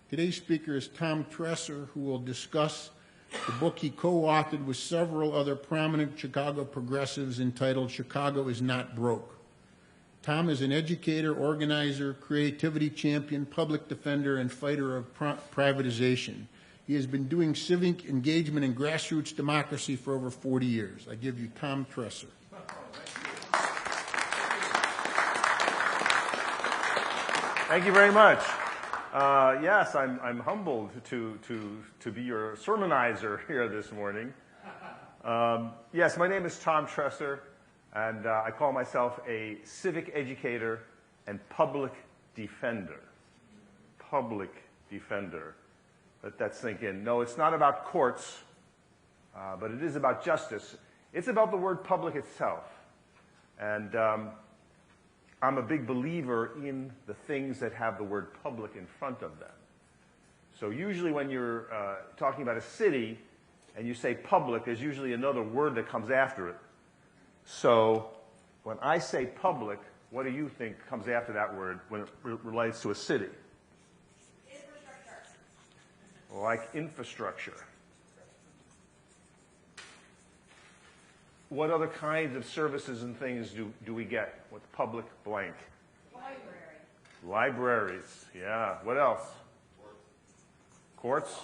Today's speaker is Tom Tresser, who will discuss the book he co-authored with several other prominent Chicago progressives entitled Chicago is Not Broke. Tom is an educator, organizer, creativity champion, public defender, and fighter of privatization. He has been doing civic engagement and grassroots democracy for over 40 years. I give you Tom Tresser. Thank you very much. Yes, I'm humbled to be your sermonizer here this morning. Yes, my name is Tom Tresser, and I call myself a civic educator and public defender. Public defender. Let that sink in. No, it's not about courts, but it is about justice. It's about the word public itself. And I'm a big believer in the things that have the word public in front of them. So usually when you're talking about a city and you say public, there's usually another word that comes after it. So when I say public, what do you think comes after that word when it relates to a city? Infrastructure. Like infrastructure. What other kinds of services and things do we get with public blank? Library. Libraries, yeah. What else? Courts.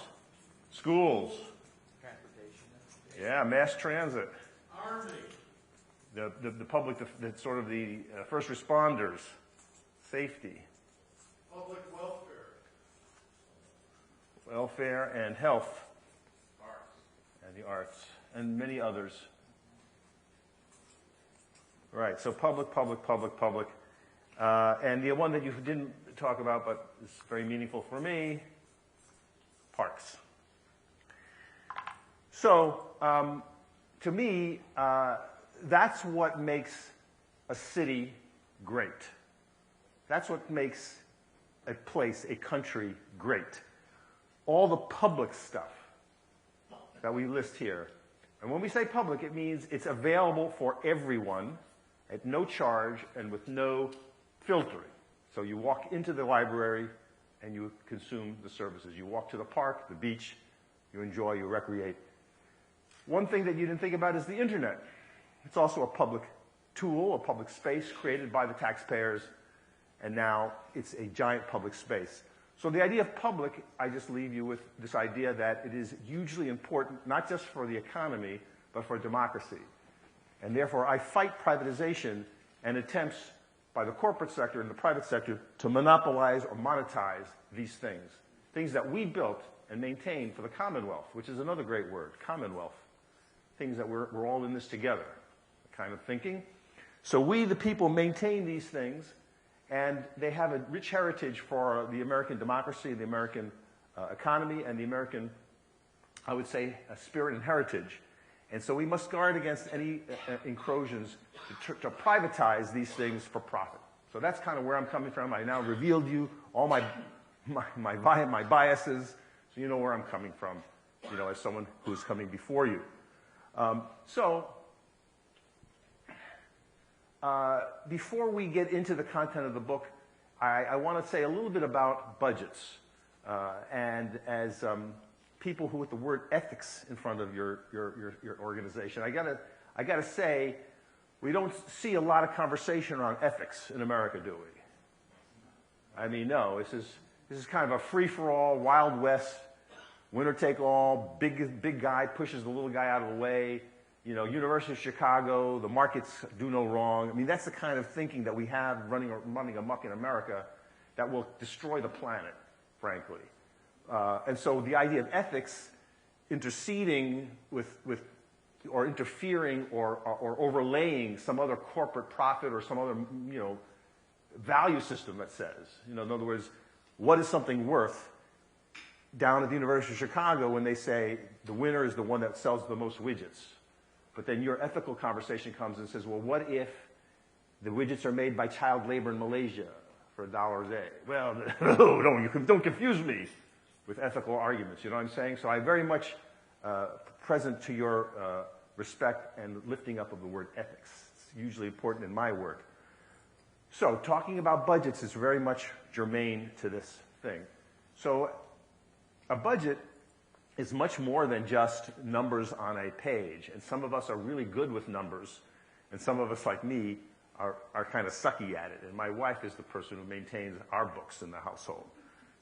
Schools. Transportation. Yeah, mass transit. Army. The public, sort of the first responders. Safety. Public welfare. Welfare and health. Arts. And the arts. And many others. Right, so public, public, public, public. And the one that you didn't talk about, but is very meaningful for me, parks. So, to me, that's what makes a city great. That's what makes a place, a country, great. All the public stuff that we list here. And when we say public, it means it's available for everyone at no charge and with no filtering. So you walk into the library and you consume the services. You walk to the park, the beach, you enjoy, you recreate. One thing that you didn't think about is the internet. It's also a public tool, a public space created by the taxpayers, and now it's a giant public space. So the idea of public, I just leave you with this idea that it is hugely important, not just for the economy, but for democracy. And therefore, I fight privatization and attempts by the corporate sector and the private sector to monopolize or monetize these things. Things that we built and maintained for the Commonwealth, which is another great word, Commonwealth. Things that we're all in this together, kind of thinking. So we, the people, maintain these things, and they have a rich heritage for the American democracy, the American economy, and the American, I would say, spirit and heritage. And so we must guard against any incursions to privatize these things for profit. So that's kind of where I'm coming from. I now revealed you all my biases, so you know where I'm coming from, you know, as someone who's coming before you. Before we get into the content of the book, I want to say a little bit about budgets. And as people who with the word ethics in front of your organization, I gotta say, we don't see a lot of conversation around ethics in America, do we? I mean, no. This is kind of a free-for-all, Wild West, winner-take-all. Big guy pushes the little guy out of the way. You know, University of Chicago, the markets do no wrong. I mean, that's the kind of thinking that we have running amok in America that will destroy the planet, frankly. And so the idea of ethics interceding with or interfering or overlaying some other corporate profit or some other, you know, value system that says, you know, in other words, what is something worth down at the University of Chicago when they say the winner is the one that sells the most widgets. But then your ethical conversation comes and says, well, what if the widgets are made by child labor in Malaysia for $1 a day? Well, no, don't confuse me with ethical arguments, you know what I'm saying? So I'm very much present to your respect and lifting up of the word ethics. It's hugely important in my work. So talking about budgets is very much germane to this thing. So a budget is much more than just numbers on a page. And some of us are really good with numbers, and some of us, like me, are kind of sucky at it. And my wife is the person who maintains our books in the household.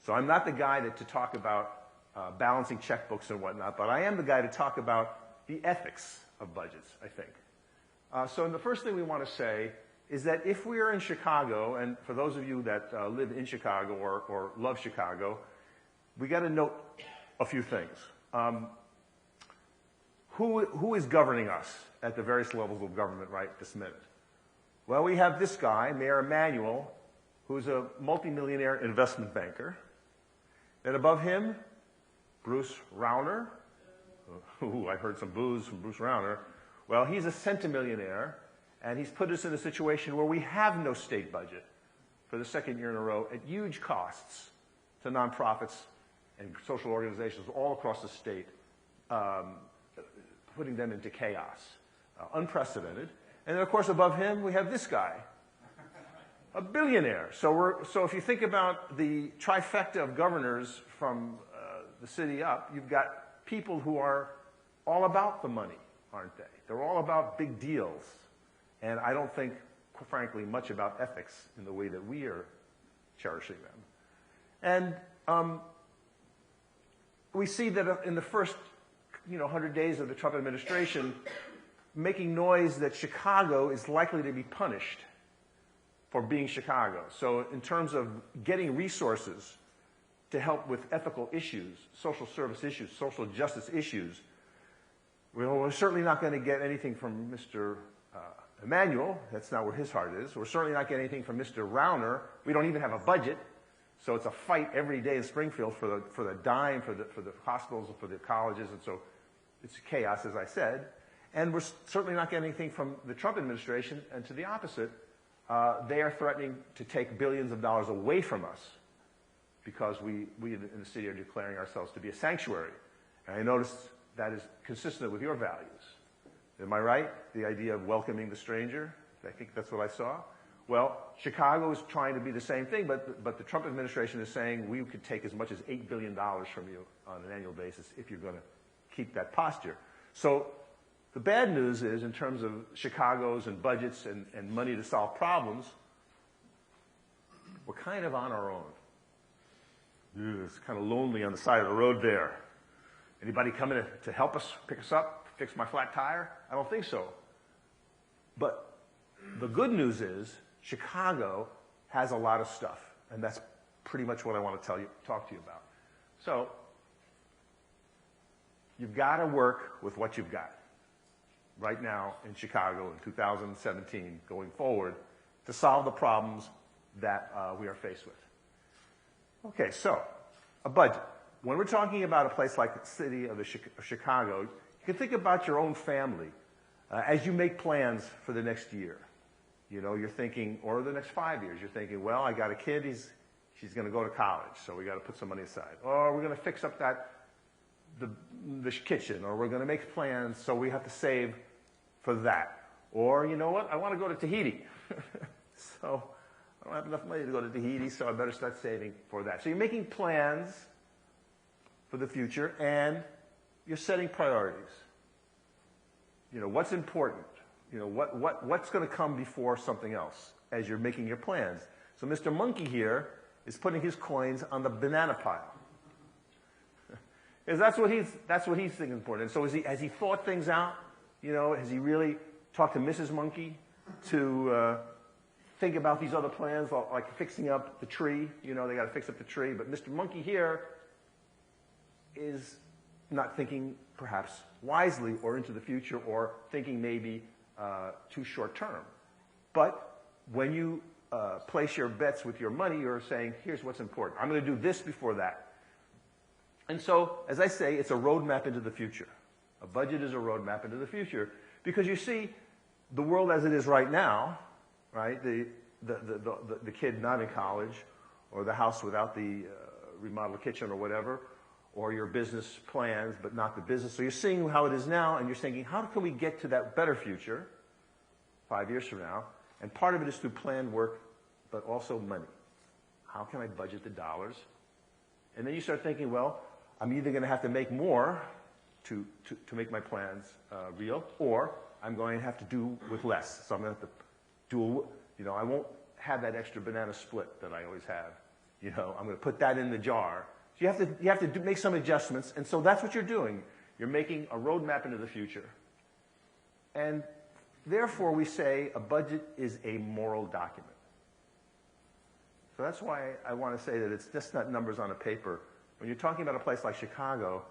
So I'm not the guy to talk about balancing checkbooks and whatnot, but I am the guy to talk about the ethics of budgets, I think. So the first thing we want to say is that if we are in Chicago, and for those of you that live in Chicago or love Chicago, we got to note a few things. Who is governing us at the various levels of government right this minute? Well, we have this guy, Mayor Emanuel, who's a multimillionaire investment banker. Then above him, Bruce Rauner. Ooh, I heard some boos from Bruce Rauner. Well, he's a centimillionaire, and he's put us in a situation where we have no state budget for the second year in a row at huge costs to nonprofits and social organizations all across the state, putting them into chaos. Unprecedented. And then, of course, above him, we have this guy, a billionaire. So if you think about the trifecta of governors from the city up, you've got people who are all about the money, aren't they? They're all about big deals. And I don't think, frankly, much about ethics in the way that we are cherishing them. And we see that in the first 100 days of the Trump administration, making noise that Chicago is likely to be punished for being Chicago. So in terms of getting resources to help with ethical issues, social service issues, social justice issues, we're certainly not going to get anything from Mr. Emanuel. That's not where his heart is. We're certainly not getting anything from Mr. Rauner. We don't even have a budget. So it's a fight every day in Springfield for the dime, for the hospitals, for the colleges, and so it's chaos, as I said. And we're certainly not getting anything from the Trump administration, and to the opposite, they are threatening to take billions of dollars away from us because we in the city are declaring ourselves to be a sanctuary. And I noticed that is consistent with your values. Am I right? The idea of welcoming the stranger? I think that's what I saw. Well, Chicago is trying to be the same thing, but the Trump administration is saying we could take as much as $8 billion from you on an annual basis if you're going to keep that posture. So the bad news is, in terms of Chicago's and budgets and money to solve problems, we're kind of on our own. It's kind of lonely on the side of the road there. Anybody coming to help us, pick us up, fix my flat tire? I don't think so. But the good news is Chicago has a lot of stuff, and that's pretty much what I want to talk to you about. So you've got to work with what you've got right now in Chicago in 2017 going forward to solve the problems that we are faced with. Okay, so a budget. When we're talking about a place like the city of Chicago, you can think about your own family as you make plans for the next year. You're thinking, or the next 5 years, you're thinking, well, I got a kid, she's going to go to college, so we got to put some money aside. Or we're going to fix up the kitchen, or we're going to make plans, so we have to save for that. Or, you know what, I want to go to Tahiti. So I don't have enough money to go to Tahiti, so I better start saving for that. So you're making plans for the future, and you're setting priorities. What's important? What's going to come before something else as you're making your plans? So Mr. Monkey here is putting his coins on the banana pile. Because that's what he's thinking important. And so has he thought things out? Has he really talked to Mrs. Monkey to think about these other plans, like fixing up the tree? They got to fix up the tree. But Mr. Monkey here is not thinking perhaps wisely or into the future, or thinking maybe too short term. But when you place your bets with your money, you're saying, here's what's important. I'm going to do this before that. And so, as I say, it's a roadmap into the future. A budget is a roadmap into the future. Because you see, the world as it is right now, right, the kid not in college, or the house without the remodeled kitchen or whatever, or your business plans but not the business. So you're seeing how it is now, and you're thinking, how can we get to that better future 5 years from now? And part of it is through planned work, but also money. How can I budget the dollars? And then you start thinking, well, I'm either going to have to make more to make my plans real, or I'm going to have to do with less. So I'm going to have to do, I won't have that extra banana split that I always have. I'm going to put that in the jar. So you have to make some adjustments, and so that's what you're doing. You're making a roadmap into the future. And therefore, we say a budget is a moral document. So that's why I want to say that it's just not numbers on a paper. When you're talking about a place like Chicago,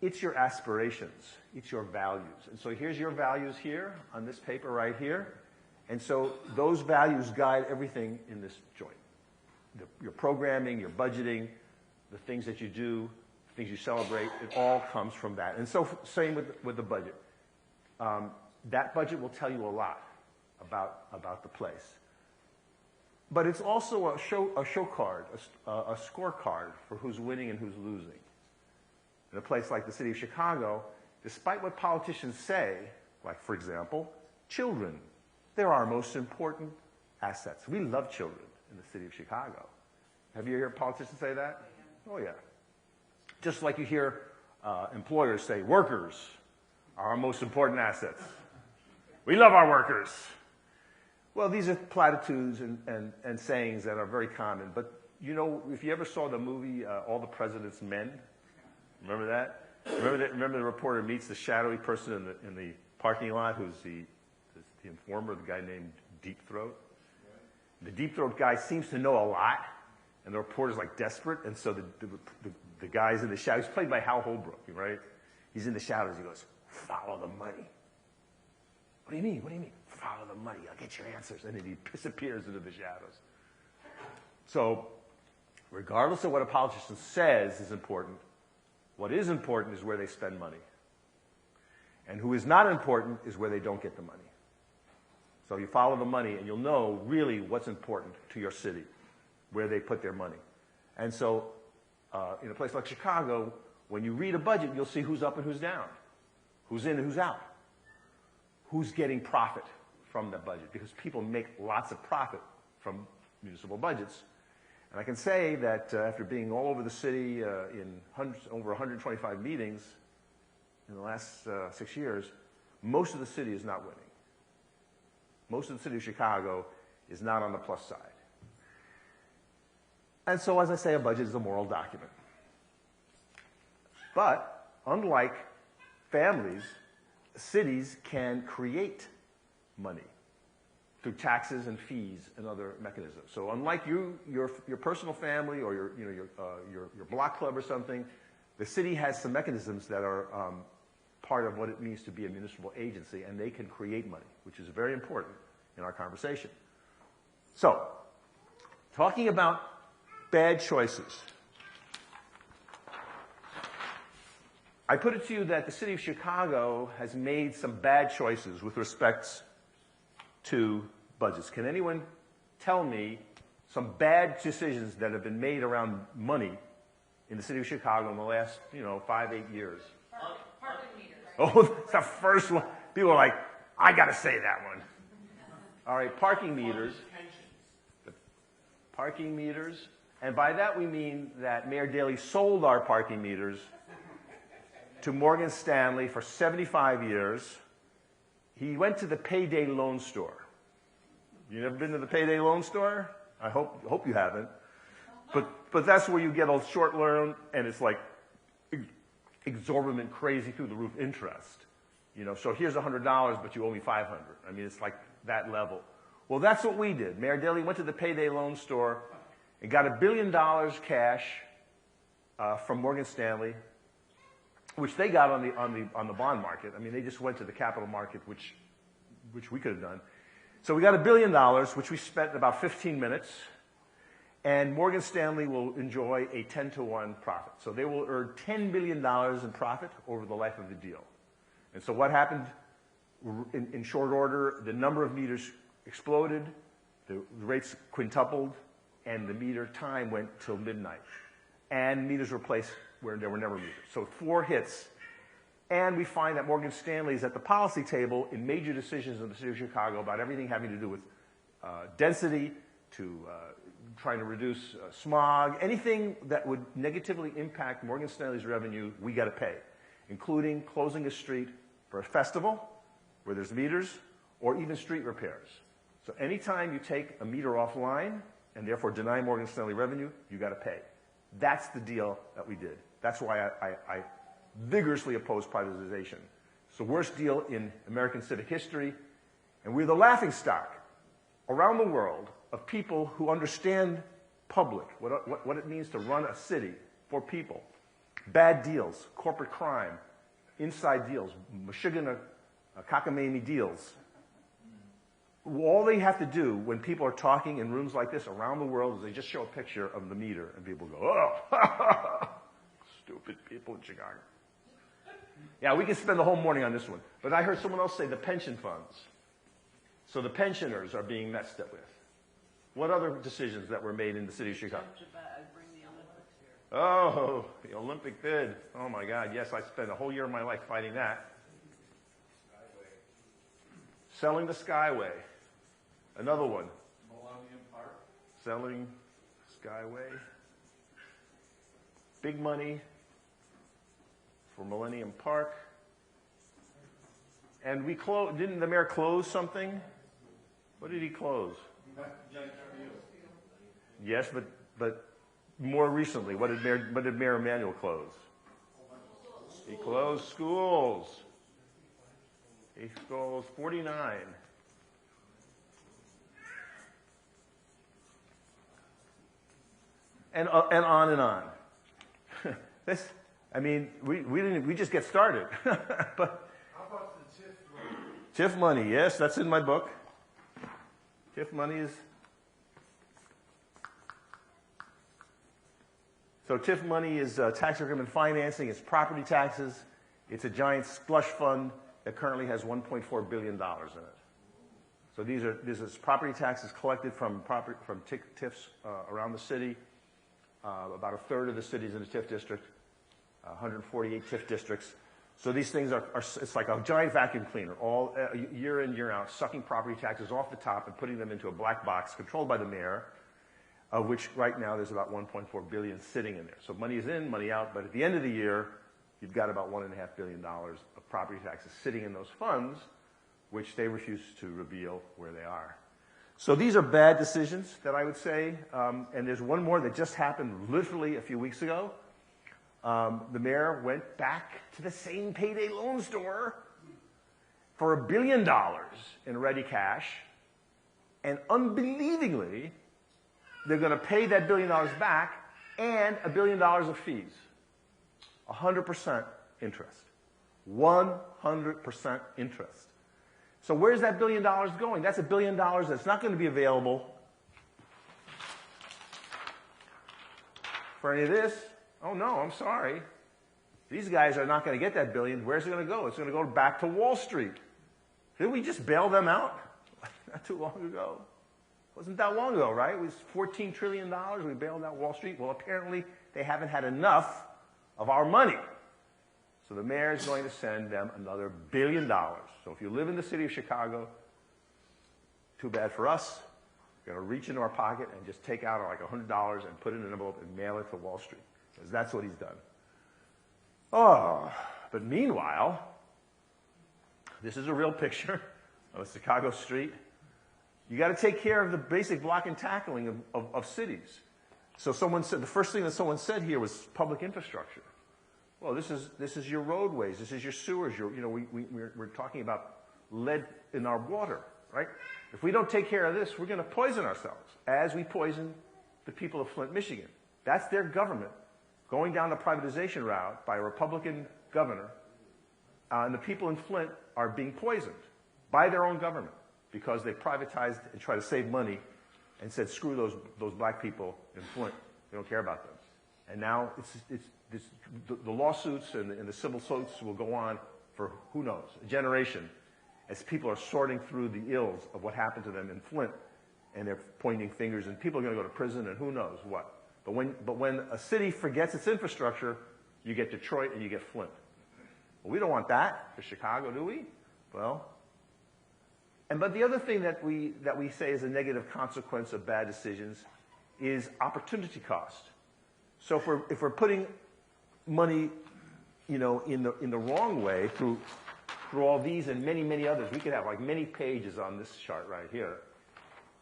it's your aspirations, it's your values. And so here's your values here on this paper right here. And so those values guide everything in this joint. Your programming, your budgeting, the things that you do, the things you celebrate, it all comes from that. And so same with the budget. That budget will tell you a lot about the place. But it's also a show card, a scorecard for who's winning and who's losing. In a place like the city of Chicago, despite what politicians say, like, for example, children, they're our most important assets. We love children in the city of Chicago. Have you heard politicians say that? Oh, yeah. Just like you hear employers say, workers are our most important assets. We love our workers. Well, these are platitudes and sayings that are very common. But, if you ever saw the movie All the President's Men, remember that? Remember the reporter meets the shadowy person in the parking lot who's the informer, the guy named Deep Throat? The Deep Throat guy seems to know a lot, and the reporter's like desperate, and so the guy's in the shadows. He's played by Hal Holbrook, right? He's in the shadows. He goes, follow the money. What do you mean? What do you mean? Follow the money. I'll get your answers. And then he disappears into the shadows. So regardless of what a politician says is important, what is important is where they spend money. And who is not important is where they don't get the money. So you follow the money, and you'll know really what's important to your city, where they put their money. And so in a place like Chicago, when you read a budget, you'll see who's up and who's down, who's in and who's out, who's getting profit from the budget, because people make lots of profit from municipal budgets. And I can say that after being all over the city in over 125 meetings in the last 6 years, most of the city is not winning. Most of the city of Chicago is not on the plus side. And so, as I say, a budget is a moral document. But unlike families, cities can create money through taxes and fees and other mechanisms. So unlike your personal family or your block club or something, the city has some mechanisms that are part of what it means to be a municipal agency, and they can create money, which is very important in our conversation. So, talking about bad choices. I put it to you that the city of Chicago has made some bad choices with respect to budgets. Can anyone tell me some bad decisions that have been made around money in the city of Chicago in the last, 5-8 years? Parking meters. Oh, that's the first one. People are like, I got to say that one. All right, parking meters. Parking meters. And by that we mean that Mayor Daley sold our parking meters to Morgan Stanley for 75 years. He went to the payday loan store. You never been to the payday loan store? I hope you haven't. But that's where you get a short loan, and it's like exorbitant, crazy through the roof interest. So here's $100, but you owe me $500. I mean, it's like that level. Well, that's what we did. Mayor Daley went to the payday loan store and got $1 billion cash from Morgan Stanley, which they got on the bond market. I mean, they just went to the capital market, which we could have done. So we got $1 billion, which we spent in about 15 minutes, and Morgan Stanley will enjoy a 10-to-1 profit. So they will earn $10 billion in profit over the life of the deal. And so what happened in short order? The number of meters exploded, the rates quintupled, and the meter time went till midnight. And meters were placed where there were never meters. So 4 hits. And we find that Morgan Stanley is at the policy table in major decisions in the city of Chicago about everything having to do with density, to trying to reduce smog, anything that would negatively impact Morgan Stanley's revenue, we got to pay, including closing a street for a festival where there's meters, or even street repairs. So anytime you take a meter offline and therefore deny Morgan Stanley revenue, you got to pay. That's the deal that we did. That's why I vigorously oppose privatization. It's the worst deal in American civic history, and we're the laughingstock around the world of people who understand public, what it means to run a city for people. Bad deals, corporate crime, inside deals, Meshuggah cockamamie deals. All they have to do when people are talking in rooms like this around the world is they just show a picture of the meter, and people go, oh, stupid people in Chicago. Yeah, we can spend the whole morning on this one. But I heard someone else say the pension funds. So the pensioners are being messed up with. What other decisions that were made in the city of Chicago? Oh, the Olympic bid. Oh, my God. Yes, I spent a whole year of my life fighting that. Selling the Skyway. Another one. Millennium Park. Selling Skyway. Big money for Millennium Park. And we closed, didn't the mayor close something? What did he close? Yes, but more recently, what did Mayor Emanuel close? He closed schools. He closed 49. And on and on. This, I mean, we just get started. But How about the TIF money? TIF money, yes, that's in my book. TIF money is. So TIF money is tax increment financing. It's property taxes. It's a giant slush fund that currently has $1.4 billion in it. So this is property taxes collected from TIFs around the city. About a third of the cities in the TIF district, 148 TIF districts. So these things it's like a giant vacuum cleaner, all year in, year out, sucking property taxes off the top and putting them into a black box controlled by the mayor, of which right now there's about $1.4 billion sitting in there. So money is in, money out, but at the end of the year, you've got about $1.5 billion of property taxes sitting in those funds, which they refuse to reveal where they are. So these are bad decisions that I would say, and there's one more that just happened literally a few weeks ago. The mayor went back to the same payday loan store for $1 billion in ready cash, and unbelievingly, they're going to pay that $1 billion back and $1 billion of fees. 100% interest. 100% interest. So where's that $1 billion going? That's $1 billion that's not going to be available for any of this. Oh, no, I'm sorry. These guys are not going to get that $1 billion. Where's it going to go? It's going to go back to Wall Street. Didn't we just bail them out? Not too long ago. Wasn't that long ago, right? It was $14 trillion. We bailed out Wall Street. Well, apparently they haven't had enough of our money. So the mayor is going to send them another $1 billion. So if you live in the city of Chicago, too bad for us. We're going to reach into our pocket and just take out like $100 and put it in an envelope and mail it to Wall Street. Because that's what he's done. Oh, but meanwhile, this is a real picture of a Chicago street. You got to take care of the basic block and tackling of cities. So someone said, the first thing that someone said here was public infrastructure. Well, this is your roadways, this is your sewers. We're talking about lead in our water, right? If we don't take care of this, we're going to poison ourselves, as we poison the people of Flint, Michigan. That's their government going down the privatization route by a Republican governor, and the people in Flint are being poisoned by their own government because they privatized and tried to save money and said, screw those black people in Flint. We don't care about them. And now the lawsuits and the civil suits will go on for, who knows, a generation, as people are sorting through the ills of what happened to them in Flint, and they're pointing fingers, and people are going to go to prison, and who knows what. But when a city forgets its infrastructure, you get Detroit and you get Flint. Well, we don't want that for Chicago, do we? Well, but the other thing that we say is a negative consequence of bad decisions is opportunity cost. So if we're putting money, you know, in the wrong way through all these and many, many others, we could have like many pages on this chart right here,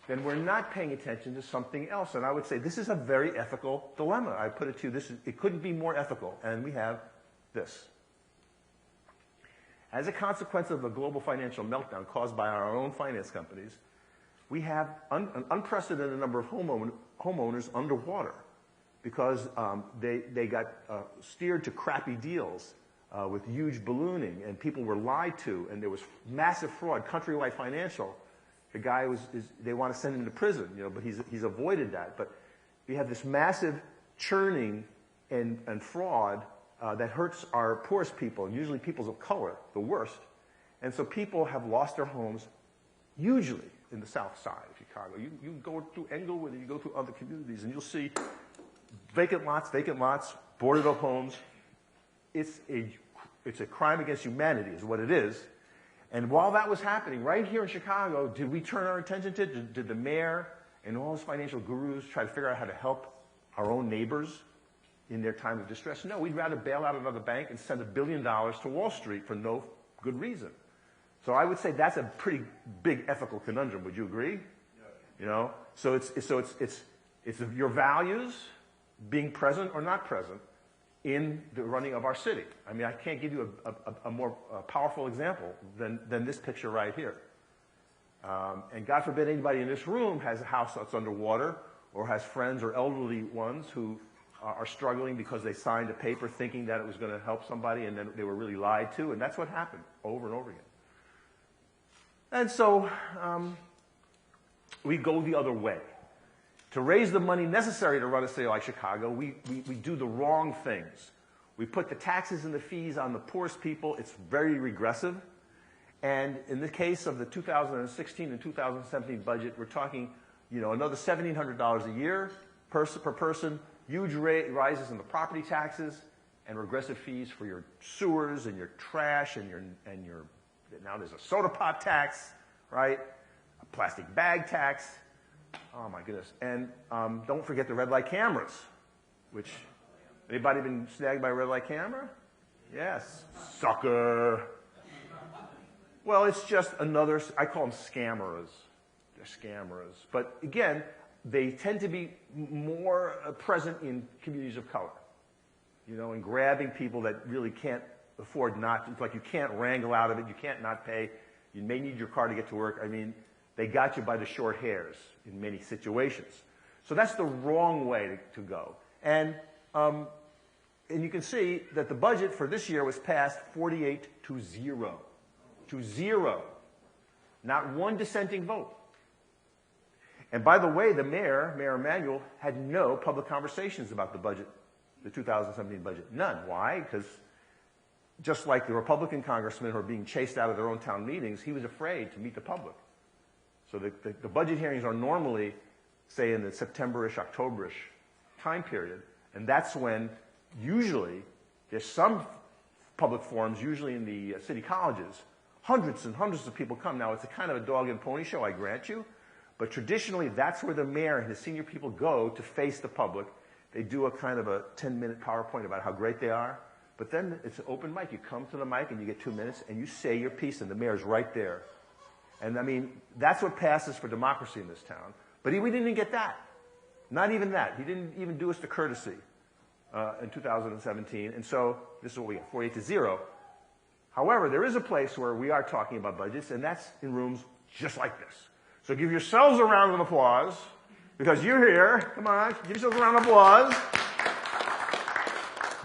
then we're not paying attention to something else. And I would say this is a very ethical dilemma. I put it to you, it couldn't be more ethical. And we have this. As a consequence of the global financial meltdown caused by our own finance companies, we have an unprecedented number of homeowners underwater because they got steered to crappy deals with huge ballooning, and people were lied to, and there was massive fraud. Countrywide Financial, the guy they want to send him to prison, you know, but he's avoided that. But we have this massive churning and fraud that hurts our poorest people, and usually people of color, the worst. And so people have lost their homes, usually in the south side of Chicago. You go through Englewood and you go through other communities, and you'll see vacant lots, boarded up homes. It's a crime against humanity is what it is. And while that was happening, right here in Chicago, did we turn our attention to it? Did the mayor and all his financial gurus try to figure out how to help our own neighbors in their time of distress? No, we'd rather bail out another bank and send $1 billion to Wall Street for no good reason. So I would say that's a pretty big ethical conundrum. Would you agree? Yeah. You know, so it's your values being present or not present in the running of our city. I mean, I can't give you a more powerful example than this picture right here. And God forbid anybody in this room has a house that's underwater or has friends or elderly ones who are struggling because they signed a paper thinking that it was going to help somebody, and then they were really lied to, and that's what happened over and over again. And so we go the other way. To raise the money necessary to run a city like Chicago, we do the wrong things. We put the taxes and the fees on the poorest people. It's very regressive. And in the case of the 2016 and 2017 budget, we're talking, you know, another $1,700 a year per person, huge rises in the property taxes, and regressive fees for your sewers and your trash and your now there's a soda pop tax, right? A plastic bag tax. Oh my goodness. And don't forget the red light cameras, which, anybody been snagged by a red light camera? Yes. Sucker. Well, it's just another, I call them scammers. They're scammers. But again, they tend to be more present in communities of color, you know, and grabbing people that really can't afford not to. It's like you can't wrangle out of it. You can't not pay. You may need your car to get to work. I mean, they got you by the short hairs in many situations. So that's the wrong way to go. And you can see that the budget for this year was passed 48 to 0. To 0. Not one dissenting vote. And by the way, the Mayor Emanuel, had no public conversations about the budget, the 2017 budget. None. Why? Because just like the Republican congressmen who are being chased out of their own town meetings, he was afraid to meet the public. So the budget hearings are normally, say, in the September-ish, October-ish time period, and that's when usually there's some public forums, usually in the city colleges. Hundreds and hundreds of people come. Now, it's a kind of a dog and pony show, I grant you, but traditionally that's where the mayor and his senior people go to face the public. They do a kind of a 10-minute PowerPoint about how great they are, but then it's an open mic. You come to the mic and you get 2 minutes and you say your piece, and the mayor's right there. And I mean, that's what passes for democracy in this town. But we didn't even get that. Not even that. He didn't even do us the courtesy in 2017. And so this is what we get, 48 to 0. However, there is a place where we are talking about budgets, and that's in rooms just like this. So give yourselves a round of applause, because you're here. Come on, give yourselves a round of applause.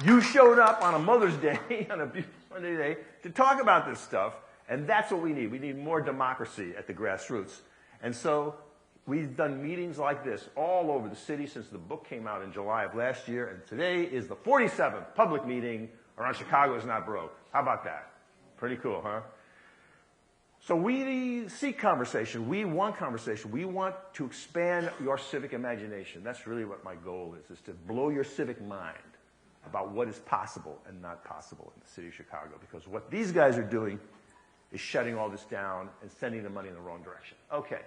You showed up on a Mother's Day, on a beautiful Sunday day, to talk about this stuff. And that's what we need. We need more democracy at the grassroots. And so we've done meetings like this all over the city since the book came out in July of last year. And today is the 47th public meeting around Chicago is Not Broke. How about that? Pretty cool, huh? So we seek conversation. We want conversation. We want to expand your civic imagination. That's really what my goal is to blow your civic mind about what is possible and not possible in the city of Chicago. Because what these guys are doing is shutting all this down and sending the money in the wrong direction. Okay.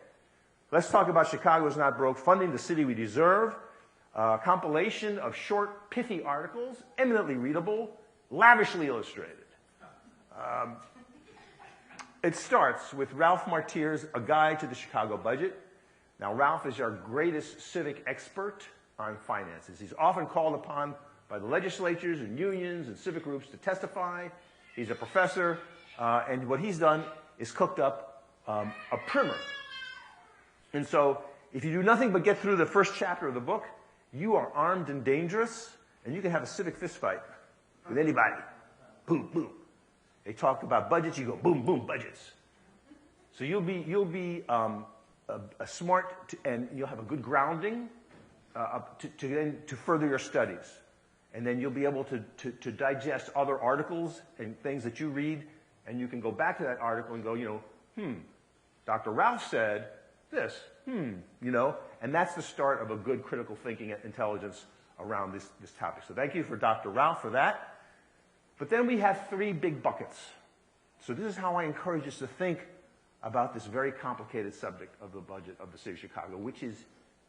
Let's talk about Chicago is Not Broke, Funding the City We Deserve, a compilation of short, pithy articles, eminently readable, lavishly illustrated. It starts with Ralph Martier's A Guide to the Chicago Budget. Now, Ralph is our greatest civic expert on finances. He's often called upon by the legislatures and unions and civic groups to testify. He's a professor, and what he's done is cooked up a primer. And so, if you do nothing but get through the first chapter of the book, you are armed and dangerous, and you can have a civic fistfight with anybody. Boom, boom. They talk about budgets, you go boom, boom, budgets. So you'll be a smart, and you'll have a good grounding to further your studies. And then you'll be able to digest other articles and things that you read, and you can go back to that article and go, Dr. Ralph said this, and that's the start of a good critical thinking intelligence around this topic. So thank you for Dr. Ralph for that. But then we have three big buckets. So this is how I encourage us to think about this very complicated subject of the budget of the city of Chicago, which is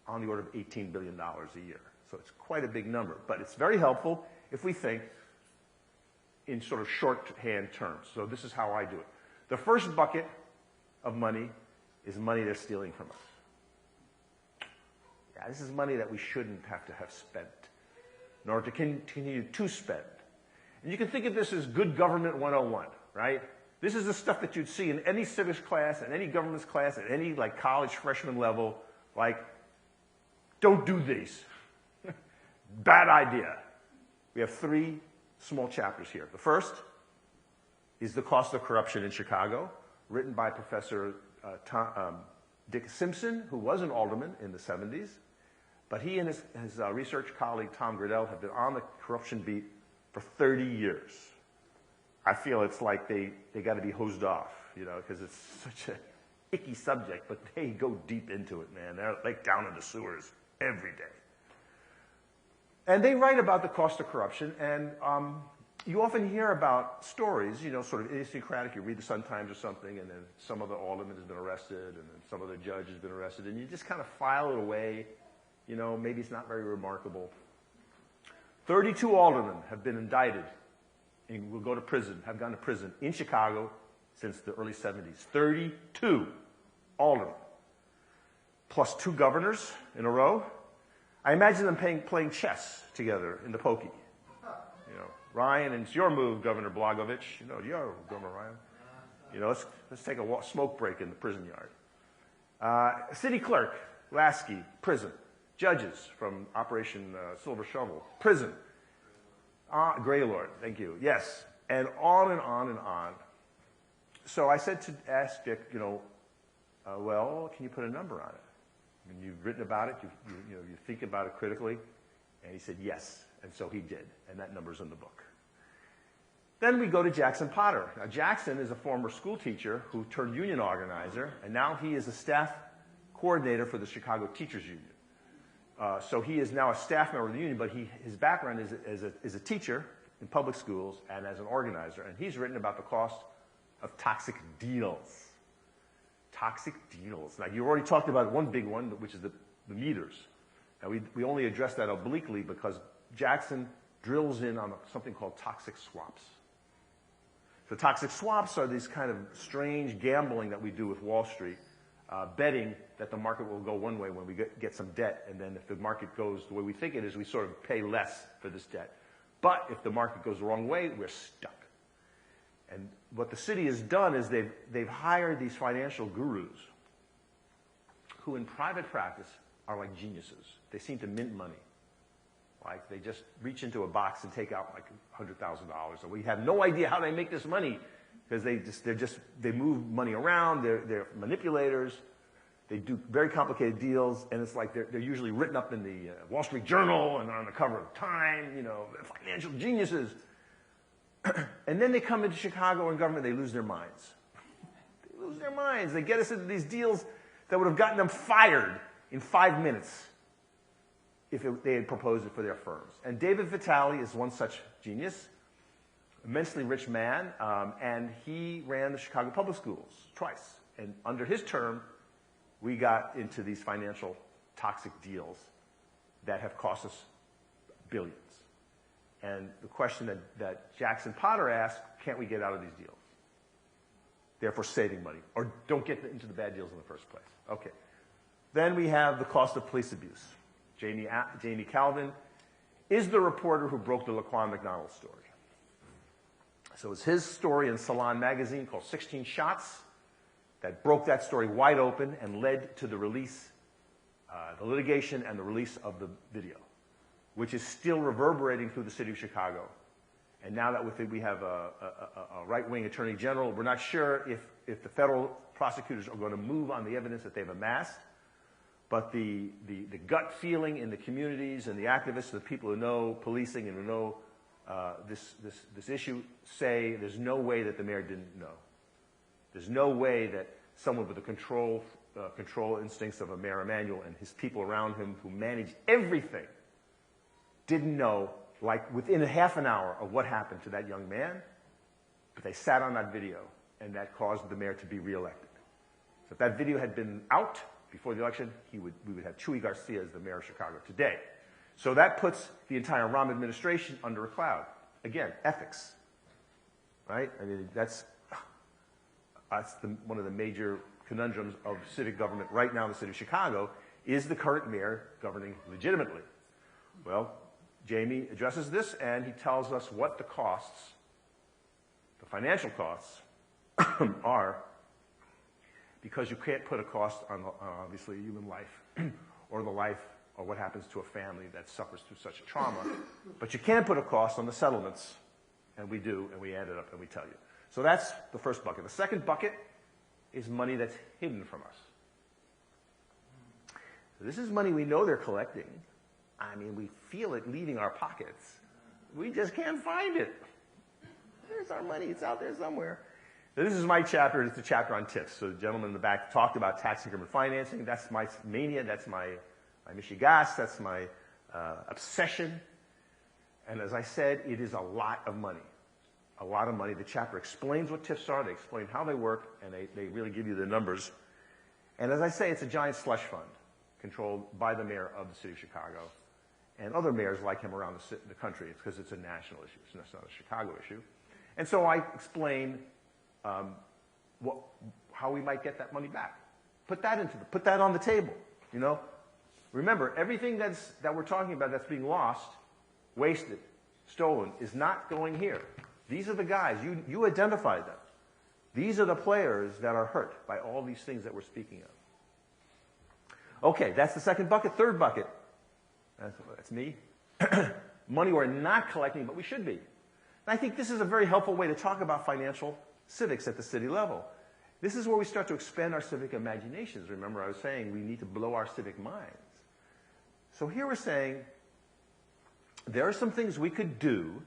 on the order of $18 billion a year. So it's quite a big number, but it's very helpful if we think in sort of shorthand terms. So this is how I do it. The first bucket of money is money they're stealing from us. Yeah, this is money that we shouldn't have to have spent in order to continue to spend. And you can think of this as good government 101, right? This is the stuff that you'd see in any civics class, and any governance class, at any college freshman level, don't do these. Bad idea. We have three small chapters here. The first is The Cost of Corruption in Chicago, written by Professor Dick Simpson, who was an alderman in the 70s. But he and his research colleague, Tom Gradell, have been on the corruption beat for 30 years. I feel it's like they got to be hosed off, because it's such an icky subject, but they go deep into it, man. They're down in the sewers every day. And they write about the cost of corruption, and you often hear about stories, sort of idiosyncratic. You read the Sun-Times or something, and then some other alderman has been arrested, and then some other judge has been arrested, and you just kind of file it away. Maybe it's not very remarkable. 32 aldermen have been indicted and will go to prison, have gone to prison in Chicago since the early 70s. 32 aldermen, plus 2 governors in a row. I imagine them playing chess together in the pokey. Ryan, and it's your move, Governor Blagojevich. Your Governor Ryan. Let's take a smoke break in the prison yard. City clerk, Lasky, prison. Judges from Operation Silver Shovel, prison. Greylord, thank you. Yes, and on and on and on. So I said to ask Dick, well, can you put a number on it? I mean, you've written about it, you think about it critically, and he said yes, and so he did, and that number's in the book. Then we go to Jackson Potter. Now, Jackson is a former school teacher who turned union organizer, and now he is a staff coordinator for the Chicago Teachers Union. So he is now a staff member of the union, but his background is a teacher in public schools and as an organizer, and he's written about the cost of toxic deals. Toxic deals. Now, you already talked about one big one, which is the meters. Now, we only address that obliquely because Jackson drills in on something called toxic swaps. So toxic swaps are these kind of strange gambling that we do with Wall Street, betting that the market will go one way when we get some debt, and then if the market goes the way we think it is, we sort of pay less for this debt. But if the market goes the wrong way, we're stuck. And what the city has done is they've hired these financial gurus who in private practice are like geniuses. They seem to mint money. Like they just reach into a box and take out $100,000. And we have no idea how they make this money because they move money around, they're manipulators, they do very complicated deals, and it's like they're usually written up in the Wall Street Journal and on the cover of Time, they're financial geniuses. And then they come into Chicago and government, they lose their minds. They lose their minds. They get us into these deals that would have gotten them fired in 5 minutes if they had proposed it for their firms. And David Vitale is one such genius, immensely rich man, and he ran the Chicago Public Schools twice. And under his term, we got into these financial toxic deals that have cost us billions. And the question that Jackson Potter asked, can't we get out of these deals? Therefore saving money, or don't get into the bad deals in the first place. Okay. Then we have the cost of police abuse. Jamie Calvin is the reporter who broke the Laquan McDonald story. So it's his story in Salon magazine called 16 Shots that broke that story wide open and led to the release, the litigation and the release of the video, which is still reverberating through the city of Chicago. And now that we have a right-wing attorney general, we're not sure if the federal prosecutors are going to move on the evidence that they've amassed. But the gut feeling in the communities and the activists, the people who know policing and who know this issue say there's no way that the mayor didn't know. There's no way that someone with the control instincts of a Mayor Emanuel and his people around him who manage everything didn't know, like within a half an hour of what happened to that young man, but they sat on that video, and that caused the mayor to be reelected. So if that video had been out before the election, we would have Chuy Garcia as the mayor of Chicago today. So that puts the entire Rahm administration under a cloud. Again, ethics, right? I mean, that's one of the major conundrums of civic government right now in the city of Chicago. Is the current mayor governing legitimately? Well, Jamie addresses this, and he tells us what the costs, the financial costs, are, because you can't put a cost on obviously human life or the life or what happens to a family that suffers through such a trauma. But you can put a cost on the settlements, and we do, and we add it up and we tell you. So that's the first bucket. The second bucket is money that's hidden from us. So this is money we know they're collecting. I mean, we feel it leaving our pockets. We just can't find it. There's our money. It's out there somewhere. So this is my chapter. It's a chapter on TIFs. So the gentleman in the back talked about tax increment financing. That's my mania. That's my mishigas. That's my obsession. And as I said, it is a lot of money. A lot of money. The chapter explains what TIFs are. They explain how they work, and they really give you the numbers. And as I say, it's a giant slush fund controlled by the mayor of the city of Chicago and other mayors like him around the country. It's because it's a national issue. It's not a Chicago issue. And so I explain how we might get that money back. Put that on the table. You know, remember, everything that we're talking about that's being lost, wasted, stolen, is not going here. These are the guys. You identified them. These are the players that are hurt by all these things that we're speaking of. Okay, that's the second bucket. Third bucket. That's me. Money we're not collecting, but we should be. And I think this is a very helpful way to talk about financial civics at the city level. This is where we start to expand our civic imaginations. Remember, I was saying we need to blow our civic minds. So here we're saying there are some things we could do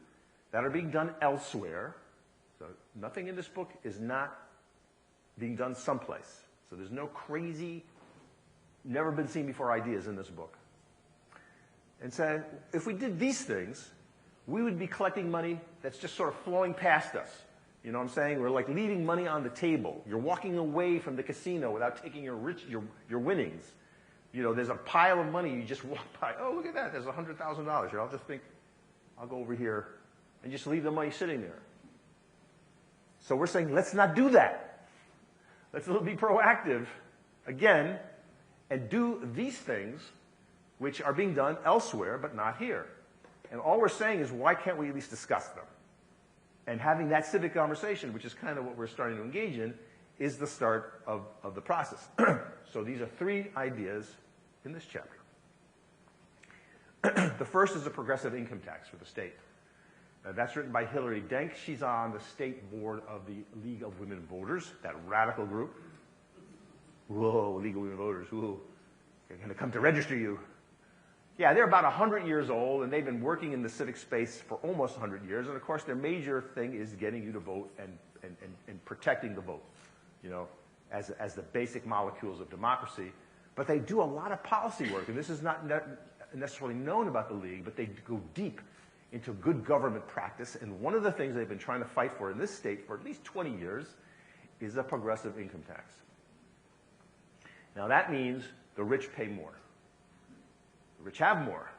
that are being done elsewhere. So nothing in this book is not being done someplace. So there's no crazy, never been seen before ideas in this book. And say, if we did these things, we would be collecting money that's just sort of flowing past us. You know what I'm saying? We're like leaving money on the table. You're walking away from the casino without taking your winnings. You know, there's a pile of money. You just walk by. Oh, look at that. There's $100,000 here. I'll just think, I'll go over here and just leave the money sitting there. So we're saying, let's not do that. Let's be proactive again and do these things which are being done elsewhere but not here. And all we're saying is, why can't we at least discuss them? And having that civic conversation, which is kind of what we're starting to engage in, is the start of the process. So these are three ideas in this chapter. The first is a progressive income tax for the state. That's written by Hillary Denk. She's on the state board of the League of Women Voters, that radical group. Whoa, League of Women Voters, whoa. They're going to come to register you. Yeah, they're about 100 years old, and they've been working in the civic space for almost 100 years. And, of course, their major thing is getting you to vote and protecting the vote, you know, as the basic molecules of democracy. But they do a lot of policy work, and this is not necessarily known about the League, but they go deep into good government practice. And one of the things they've been trying to fight for in this state for at least 20 years is a progressive income tax. Now that means the rich pay more. The rich have more.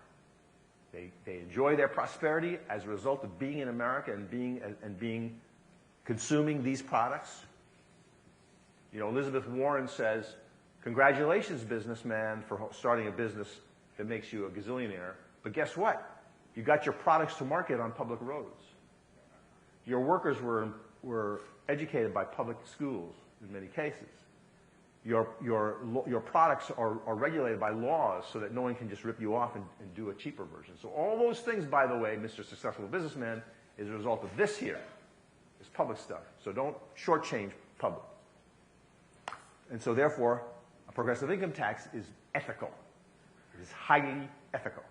They enjoy their prosperity as a result of being in America and consuming these products. You know, Elizabeth Warren says, "Congratulations, businessman, for starting a business that makes you a gazillionaire. But guess what? You got your products to market on public roads. Your workers were educated by public schools in many cases. Your products are regulated by laws so that no one can just rip you off and do a cheaper version. So all those things, by the way, Mr. Successful Businessman, is a result of this here, this public stuff. So don't shortchange public. And so therefore, a progressive income tax is ethical. It is highly ethical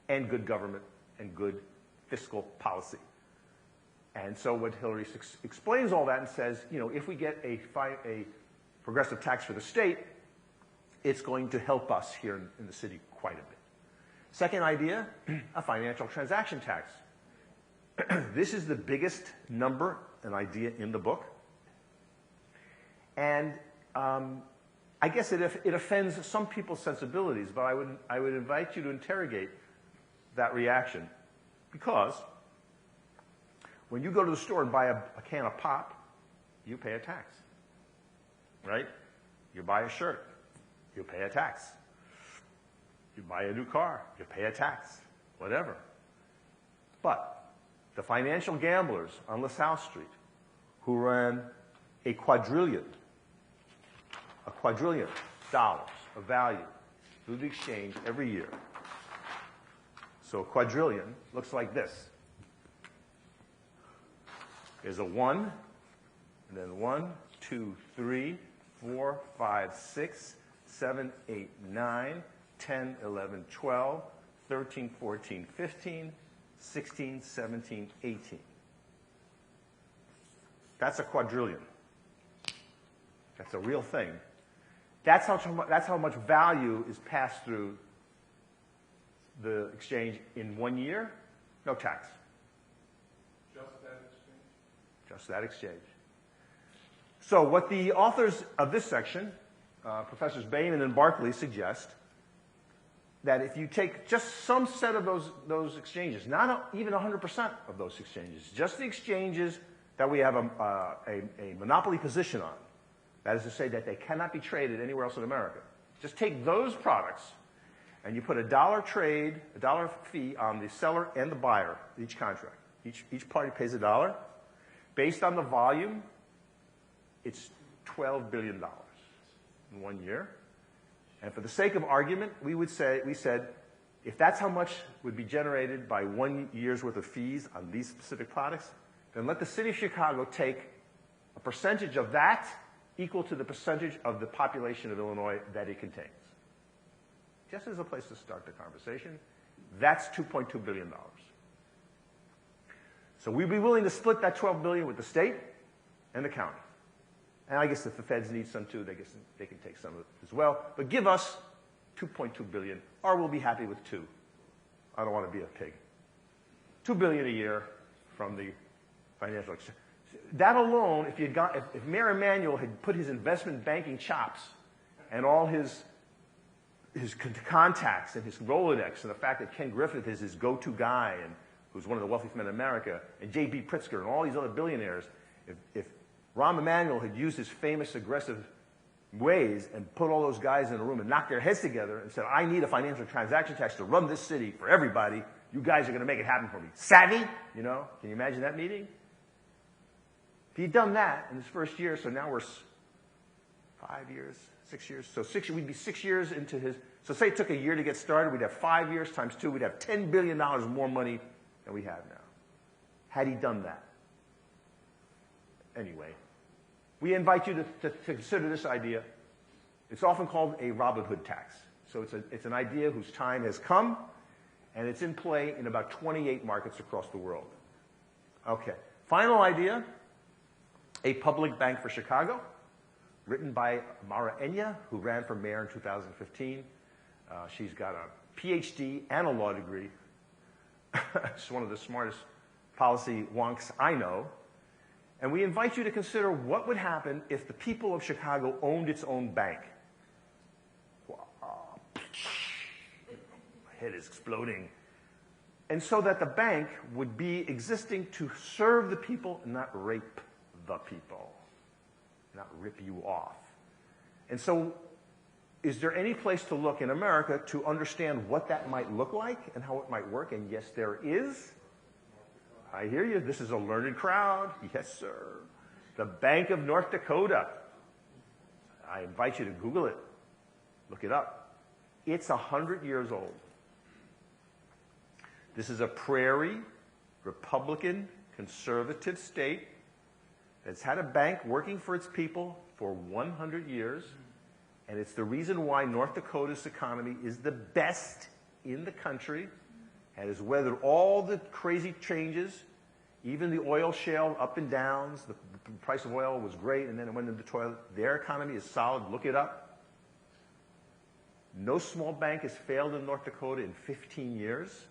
and good government and good fiscal policy. And so what Hillary explains all that and says, you know, if we get a progressive tax for the state, it's going to help us here in the city quite a bit. Second idea, a financial transaction tax. This is the biggest number, an idea in the book. And I guess it offends some people's sensibilities, but I would invite you to interrogate that reaction. Because when you go to the store and buy a can of pop, you pay a tax. Right? You buy a shirt, you pay a tax. You buy a new car, you pay a tax. Whatever. But the financial gamblers on LaSalle Street who ran a quadrillion dollars of value through the exchange every year. So a quadrillion looks like this. There's a 1, and then 1, 2, 3, 4, 5, 6, 7, 8, 9, 10, 11, 12, 13, 14, 15, 16, 17, 18. That's a quadrillion. That's a real thing. That's how much value is passed through the exchange in 1 year. No tax. Just that exchange? Just that exchange. So what the authors of this section, Professors Bayman and Barkley, suggest that if you take just some set of those exchanges, not even 100% of those exchanges, just the exchanges that we have a monopoly position on, that is to say that they cannot be traded anywhere else in America. Just take those products and you put $1 fee on the seller and the buyer, each contract. Each party pays $1. Based on the volume, it's $12 billion in 1 year. And for the sake of argument, we said, if that's how much would be generated by 1 year's worth of fees on these specific products, then let the city of Chicago take a percentage of that equal to the percentage of the population of Illinois that it contains. Just as a place to start the conversation, that's $2.2 billion. So we'd be willing to split that $12 billion with the state and the county. And I guess if the feds need some too, they can take some of it as well. But give us $2.2 billion, or we'll be happy with $2 billion. I don't want to be a pig. $2 billion a year from the financial exchange. That alone, if Mayor Emanuel had put his investment banking chops and all his contacts and his Rolodex and the fact that Ken Griffith is his go-to guy and who's one of the wealthiest men in America, and J.B. Pritzker and all these other billionaires, if Rahm Emanuel had used his famous aggressive ways and put all those guys in a room and knocked their heads together and said, I need a financial transaction tax to run this city for everybody. You guys are going to make it happen for me. Savvy? You know, can you imagine that meeting? If he'd done that in his first year, so now we're 5 years, 6 years. So we'd be 6 years into his, so say it took a year to get started, we'd have 5 years times 2, we'd have $10 billion more money than we have now. Had he done that. Anyway, we invite you to consider this idea. It's often called a Robin Hood tax. So it's an idea whose time has come, and it's in play in about 28 markets across the world. Okay, final idea, a public bank for Chicago, written by Mara Enya, who ran for mayor in 2015. She's got a PhD and a law degree. She's one of the smartest policy wonks I know. And we invite you to consider what would happen if the people of Chicago owned its own bank. head is exploding. And so that the bank would be existing to serve the people and not rape the people, not rip you off. And so is there any place to look in America to understand what that might look like and how it might work? And yes, there is. I hear you. This is a learned crowd. Yes, sir. The Bank of North Dakota. I invite you to Google it. Look it up. It's 100 years old. This is a prairie, Republican, conservative state that's had a bank working for its people for 100 years. And it's the reason why North Dakota's economy is the best in the country and has weathered all the crazy changes, even the oil shale up and downs. The price of oil was great, and then it went into the toilet. Their economy is solid. Look it up. No small bank has failed in North Dakota in 15 years,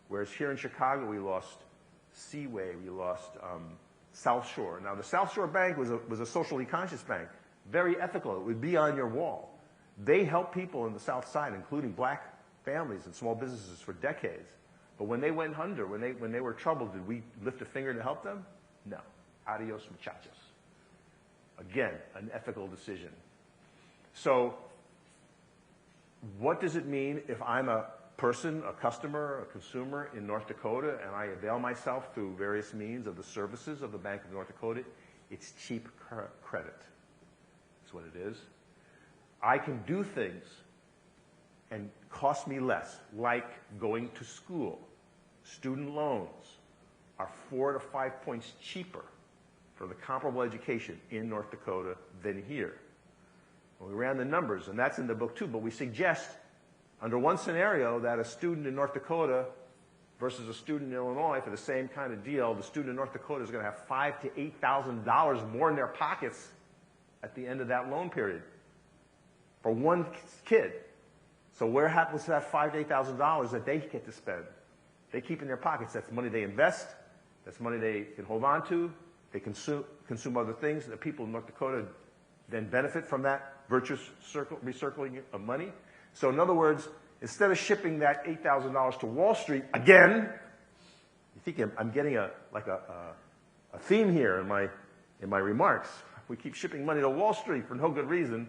whereas here in Chicago we lost Seaway, we lost South Shore. Now, the South Shore Bank was a socially conscious bank, very ethical. It would be on your wall. They helped people in the South Side, including black families and small businesses for decades. But when they went under, when they were troubled, did we lift a finger to help them? No. Adios, muchachos. Again, an ethical decision. So what does it mean if I'm a person, a customer, a consumer in North Dakota, and I avail myself through various means of the services of the Bank of North Dakota? It's cheap credit. That's what it is. I can do things and cost me less, like going to school. Student loans are 4 to 5 points cheaper for the comparable education in North Dakota than here. We ran the numbers, and that's in the book too, but we suggest under one scenario that a student in North Dakota versus a student in Illinois for the same kind of deal, the student in North Dakota is going to have $5,000 to $8,000 more in their pockets at the end of that loan period for one kid. So where happens to that $5,000 to $8,000 that they get to spend? They keep in their pockets. That's money they invest. That's money they can hold on to. They consume other things. The people in North Dakota then benefit from that virtuous recircling of money. So in other words, instead of shipping that $8,000 to Wall Street again, you think I'm getting a theme here in my remarks. We keep shipping money to Wall Street for no good reason.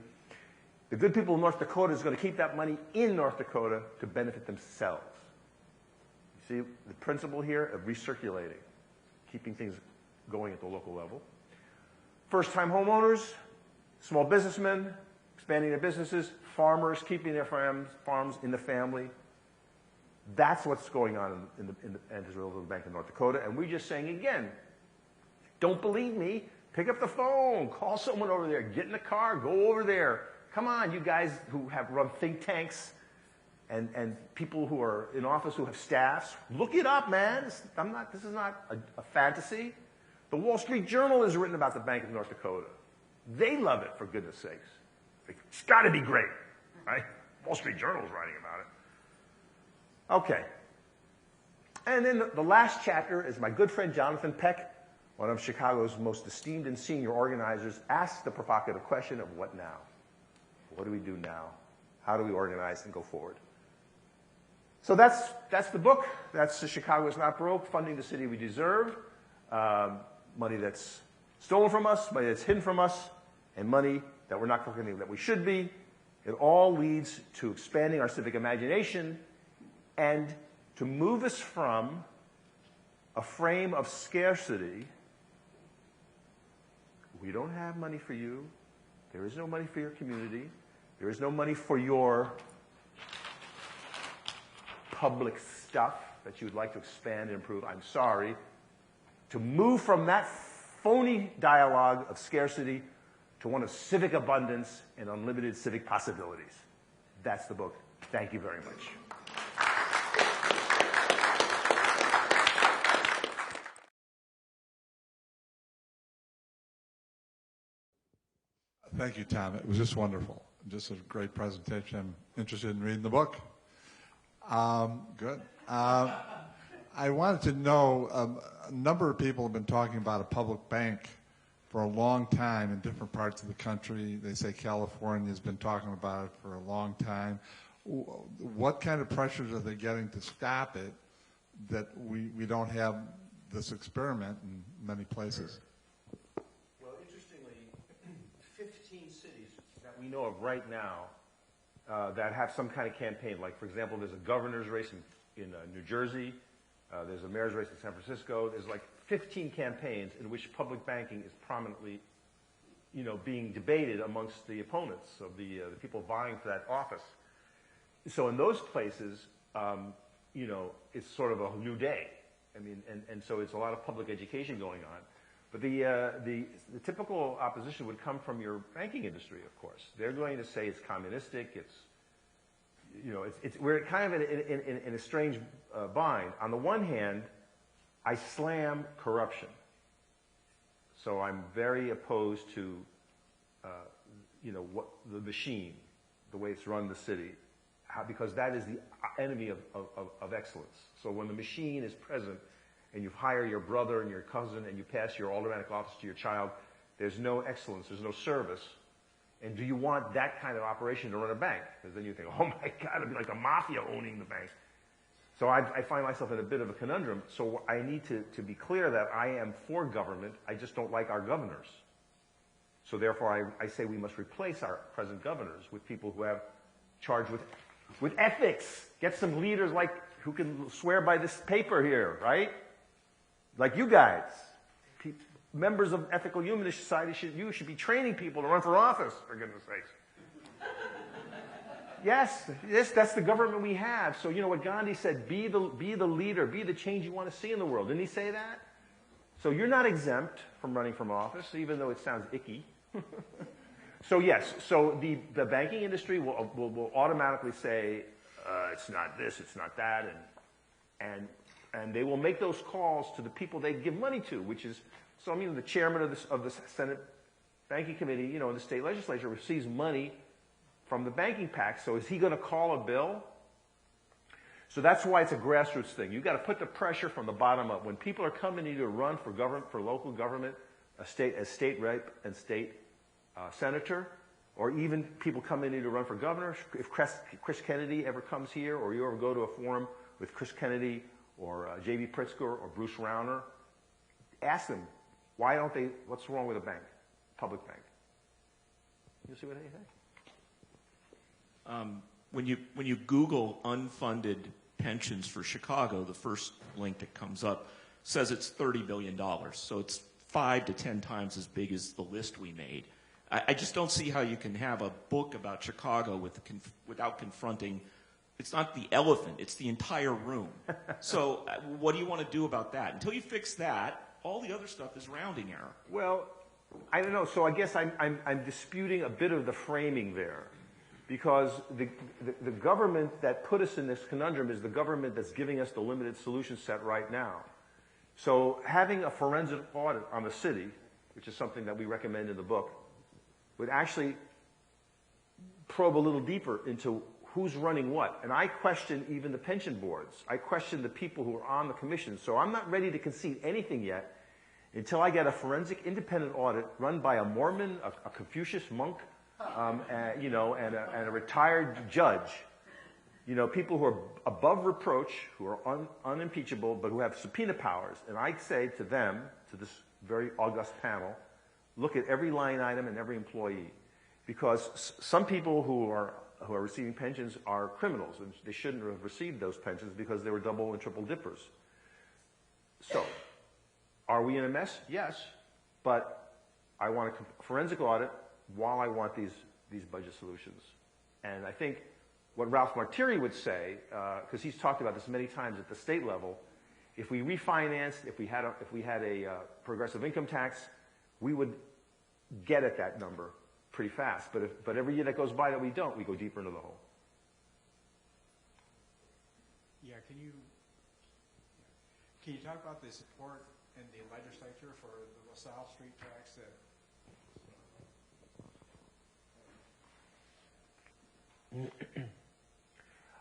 The good people of North Dakota is going to keep that money in North Dakota to benefit themselves. You see the principle here of recirculating, keeping things going at the local level. First-time homeowners, small businessmen, expanding their businesses, farmers keeping their farms in the family. That's what's going on in the Anti-Railroad Bank of North Dakota. And we're just saying again, don't believe me, pick up the phone, call someone over there, get in the car, go over there. Come on, you guys who have run think tanks and people who are in office who have staffs, look it up, man. This is not a fantasy. The Wall Street Journal has written about the Bank of North Dakota. They love it, for goodness sakes. It's got to be great, right? Wall Street Journal is writing about it. Okay. And then the last chapter is my good friend Jonathan Peck, one of Chicago's most esteemed and senior organizers, asks the provocative question of what now? What do we do now? How do we organize and go forward? So that's the book. That's the Chicago is Not Broke, Funding the City We Deserve. Money that's stolen from us, money that's hidden from us, and money that we're not collecting that we should be. It all leads to expanding our civic imagination and to move us from a frame of scarcity. We don't have money for you. There is no money for your community. There is no money for your public stuff that you would like to expand and improve. I'm sorry. To move from that phony dialogue of scarcity to one of civic abundance and unlimited civic possibilities. That's the book. Thank you very much. Thank you, Tom. It was just wonderful. Just a great presentation. I'm interested in reading the book. Good. I wanted to know, a number of people have been talking about a public bank for a long time in different parts of the country. They say California has been talking about it for a long time. what kind of pressures are they getting to stop it that we don't have this experiment in many places? Well, interestingly, 15 cities that we know of right now that have some kind of campaign. Like, for example, there's a governor's race in New Jersey. There's a mayor's race in San Francisco. There's like 15 campaigns in which public banking is prominently, being debated amongst the opponents of the people vying for that office. So in those places, it's sort of a new day. I mean, and so it's a lot of public education going on. But the typical opposition would come from your banking industry, of course. They're going to say it's communistic. We're kind of in a strange bind. On the one hand, I slam corruption. So I'm very opposed to, the machine, the way it's run the city, because that is the enemy of excellence. So when the machine is present, and you hire your brother and your cousin, and you pass your automatic office to your child, there's no excellence, there's no service. And do you want that kind of operation to run a bank? Because then you think, oh my God, it'd be like the mafia owning the bank. So I find myself in a bit of a conundrum. So I need to be clear that I am for government, I just don't like our governors. So therefore I say we must replace our present governors with people who have charged with ethics. Get some leaders like who can swear by this paper here, right? Like you guys, members of Ethical Humanist Society, should be training people to run for office, for goodness sakes. Yes, that's the government we have. So you know what Gandhi said, be the leader, be the change you want to see in the world. Didn't he say that? So you're not exempt from running from office, even though it sounds icky. So yes, so the banking industry will automatically say, it's not this, it's not that, and they will make those calls to the people they give money to, which is, so I mean, the chairman of the Senate Banking Committee, in the state legislature receives money from the banking pact. So is he going to call a bill? So that's why it's a grassroots thing. You've got to put the pressure from the bottom up. When people are coming to either run for government, for local government, as state rep and state senator, or even people come in to run for governor. If Chris Kennedy ever comes here, or you ever go to a forum with Chris Kennedy or J.B. Pritzker or Bruce Rauner, ask them, what's wrong with a bank, public bank? You see what they say? When you Google unfunded pensions for Chicago, the first link that comes up says it's $30 billion. So it's 5 to 10 times as big as the list we made. I just don't see how you can have a book about Chicago without confronting, it's not the elephant, it's the entire room. So what do you want to do about that? Until you fix that, all the other stuff is rounding error. Well, I don't know. So I guess I'm disputing a bit of the framing there. Because the government that put us in this conundrum is the government that's giving us the limited solution set right now. So having a forensic audit on the city, which is something that we recommend in the book, would actually probe a little deeper into who's running what. And I question even the pension boards. I question the people who are on the commission. So I'm not ready to concede anything yet until I get a forensic independent audit run by a Mormon, a Confucius monk, and a retired judge. People who are above reproach, who are unimpeachable, but who have subpoena powers. And I say to them, to this very august panel, look at every line item and every employee. Because some people who are receiving pensions are criminals, and they shouldn't have received those pensions because they were double and triple dippers. So, are we in a mess? Yes. But I want a forensic audit while I want these budget solutions. And I think what Ralph Martiri would say, because he's talked about this many times at the state level, if we refinanced, if we had a progressive income tax, we would get at that number pretty fast. But every year that goes by that we don't, we go deeper into the hole. Yeah, can you talk about the support in the legislature for the LaSalle Street tax that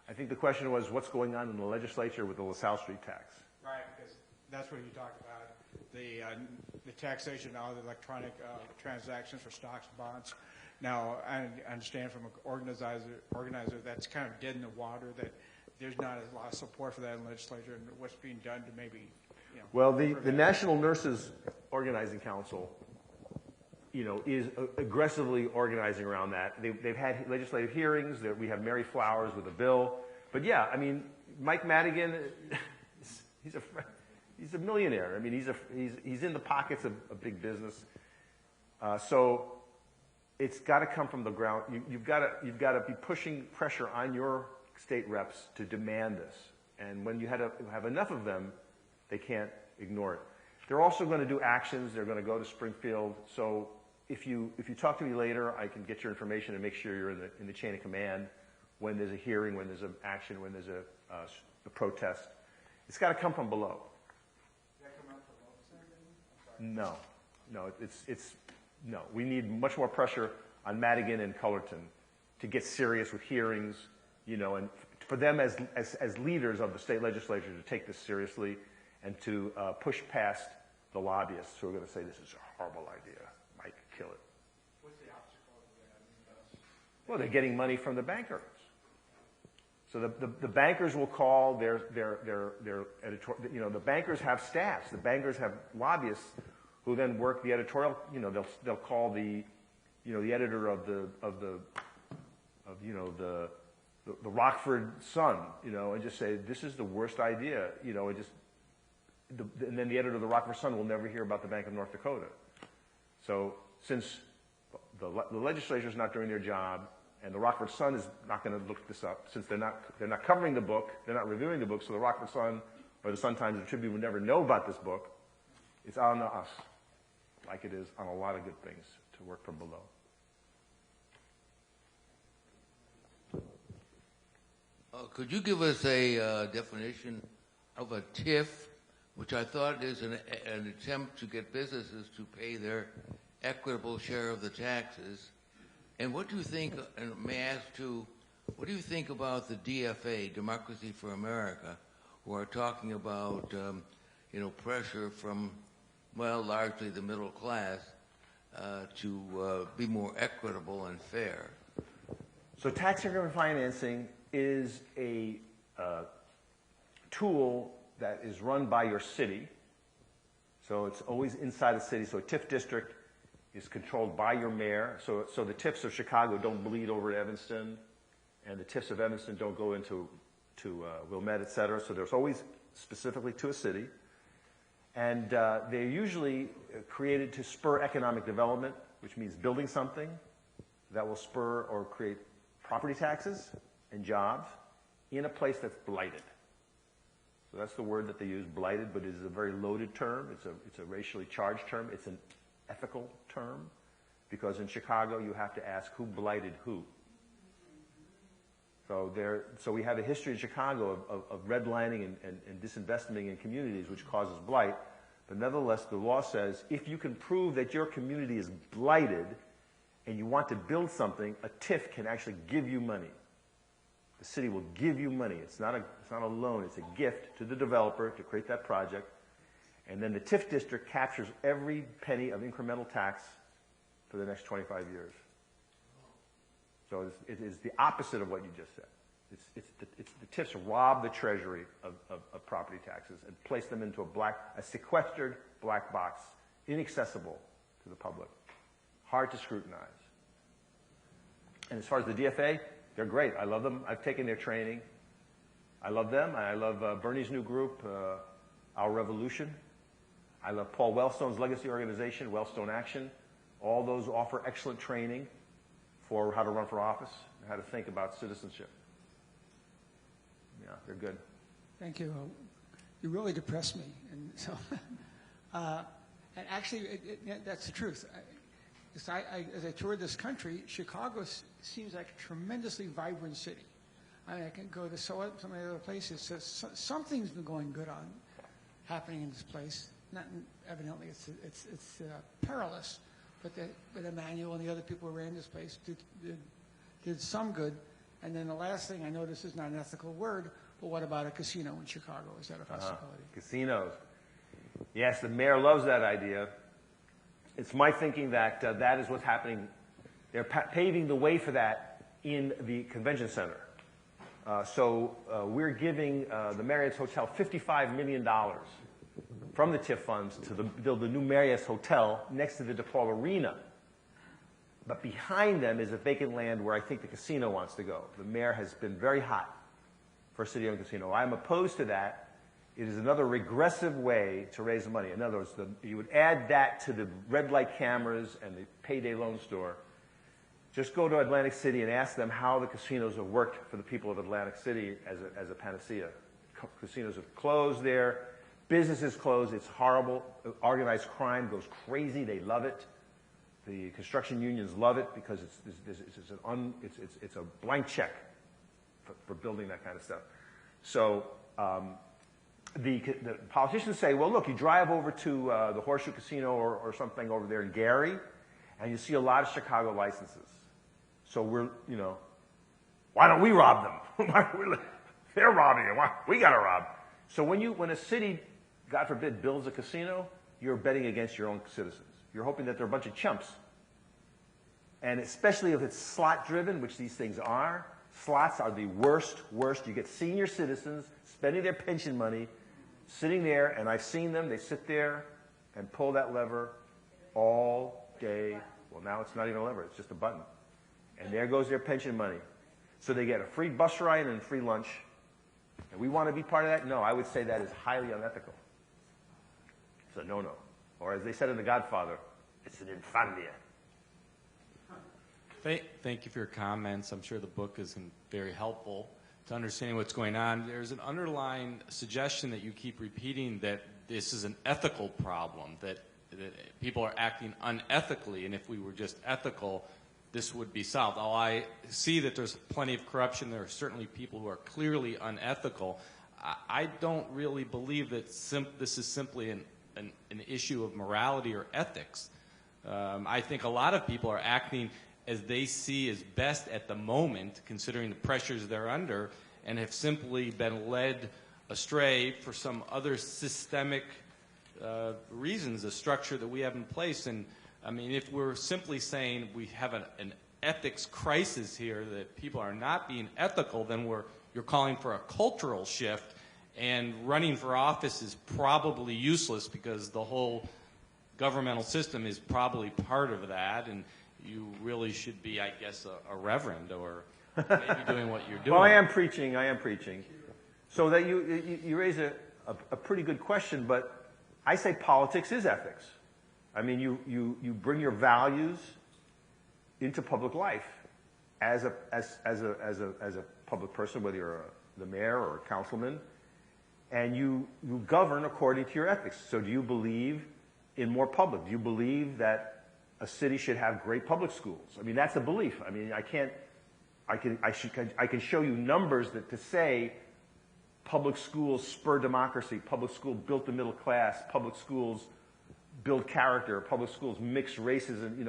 I think the question was what's going on in the legislature with the LaSalle Street tax. Right, because that's what you talked about, the taxation of the electronic transactions for stocks and bonds. Now, I understand from an organizer that's kind of dead in the water, that there's not a lot of support for that in the legislature, and what's being done to maybe, you know. Well, the National Nurses Organizing Council, you know, is aggressively organizing around that. They've had legislative hearings. We have Mary Flowers with a bill. But yeah, I mean, Mike Madigan, he's a millionaire. I mean, he's in the pockets of big business. So it's got to come from the ground. You've got to be pushing pressure on your state reps to demand this. And when you have enough of them, they can't ignore it. They're also going to do actions. They're going to go to Springfield. So if you talk to me later, I can get your information and make sure you're in the chain of command when there's a hearing, when there's an action, when there's a protest. It's got to come from below. Does that come out from the legislature? No, no. We need much more pressure on Madigan and Cullerton to get serious with hearings, you know, and for them as leaders of the state legislature to take this seriously and to push past the lobbyists who are going to say this is a horrible idea, might kill it. What's the obstacle to that? Well, they're getting money from the bankers. So the bankers will call their editor. You know, the bankers have staffs. The bankers have lobbyists who then work the editorial. You know, they'll call the editor of the Rockford Sun, you know, and just say this is the worst idea, you know, and then the editor of the Rockford Sun will never hear about the Bank of North Dakota. So since the legislature is not doing their job, and the Rockford Sun is not going to look this up, since they're not covering the book, they're not reviewing the book, so the Rockford Sun or the Sun-Times or the Tribune will never know about this book. It's on us, like it is on a lot of good things, to work from below. Could you give us a definition of a TIF, which I thought is an attempt to get businesses to pay their equitable share of the taxes? And what do you think, and may I ask too, what do you think about the DFA, Democracy for America, who are talking about, pressure from, well, largely the middle class to be more equitable and fair? So tax increment financing is a tool that is run by your city. So it's always inside the city. So a TIF district is controlled by your mayor. So the TIFs of Chicago don't bleed over to Evanston, and the TIFs of Evanston don't go into Wilmette, et cetera. So there's always specifically to a city. And they're usually created to spur economic development, which means building something that will spur or create property taxes and jobs in a place that's blighted. So that's the word that they use, blighted, but it is a very loaded term. It's a racially charged term. It's an ethical term, because in Chicago you have to ask who blighted who. So we have a history in Chicago of redlining and disinvesting in communities, which causes blight. But nevertheless, the law says if you can prove that your community is blighted and you want to build something, a TIF can actually give you money. The city will give you money. It's not a loan. It's a gift to the developer to create that project. And then the TIF district captures every penny of incremental tax for the next 25 years. So it is the opposite of what you just said. The TIFs rob the treasury of property taxes and place them into a sequestered black box, inaccessible to the public, hard to scrutinize. And as far as the DFA, they're great. I love them. I've taken their training. I love them. I love Bernie's new group, Our Revolution. I love Paul Wellstone's legacy organization, Wellstone Action. All those offer excellent training for how to run for office and how to think about citizenship. Yeah, they're good. Thank you. You really depressed me. And so, and actually, that's the truth. As I toured this country, Chicago seems like a tremendously vibrant city. I mean, I can go to some of the other places. So something's been going good happening in this place. Not evidently, it's perilous, but Emmanuel and the other people who ran this place did some good. And then the last thing I noticed is not an ethical word, but what about a casino in Chicago? Is that a possibility? Casinos. Yes, the mayor loves that idea. It's my thinking that that is what's happening They're paving the way for that in the convention center. We're giving the Marriott's Hotel $55 million from the TIF funds to build the new Marriott's Hotel next to the DePaul Arena. But behind them is a vacant land where I think the casino wants to go. The mayor has been very hot for a city-owned casino. I'm opposed to that. It is another regressive way to raise money. In other words, you would add that to the red light cameras and the payday loan store. Just go to Atlantic City and ask them how the casinos have worked for the people of Atlantic City as a panacea. Casinos have closed there. Businesses closed. It's horrible. Organized crime goes crazy. They love it. The construction unions love it because it's a blank check for building that kind of stuff. So the politicians say, well, look, you drive over to the Horseshoe Casino or something over there in Gary, and you see a lot of Chicago licenses. So why don't we rob them? They're robbing it. We got to rob. So when a city, God forbid, builds a casino, you're betting against your own citizens. You're hoping that they're a bunch of chumps. And especially if it's slot-driven, which these things are, slots are the worst. You get senior citizens spending their pension money, sitting there, and I've seen them. They sit there and pull that lever all day. Well, now it's not even a lever. It's just a button. And there goes their pension money. So they get a free bus ride and a free lunch. And we want to be part of that? No, I would say that is highly unethical. It's a no-no. Or as they said in The Godfather, it's an infamia. Thank you for your comments. I'm sure the book is very helpful to understanding what's going on. There's an underlying suggestion that you keep repeating that this is an ethical problem, that people are acting unethically, and if we were just ethical, this would be solved. While I see that there's plenty of corruption, there are certainly people who are clearly unethical. I don't really believe that this is simply an issue of morality or ethics. I think a lot of people are acting as they see as best at the moment, considering the pressures they're under, and have simply been led astray for some other systemic reasons, a structure that we have in place. And I mean, if we're simply saying we have an ethics crisis here, that people are not being ethical, then you're calling for a cultural shift, and running for office is probably useless because the whole governmental system is probably part of that, and you really should be, I guess, a reverend or maybe doing what you're doing. Well, I am preaching. So that you raise a pretty good question, but I say politics is ethics. I mean, you bring your values into public life as a public person, whether you're the mayor or a councilman, and you govern according to your ethics. So do you believe in more public? Do you believe that a city should have great public schools? I mean, that's a belief. I mean, I can show you numbers to say public schools spur democracy, public schools built the middle class, public schools build character, public schools mix races, and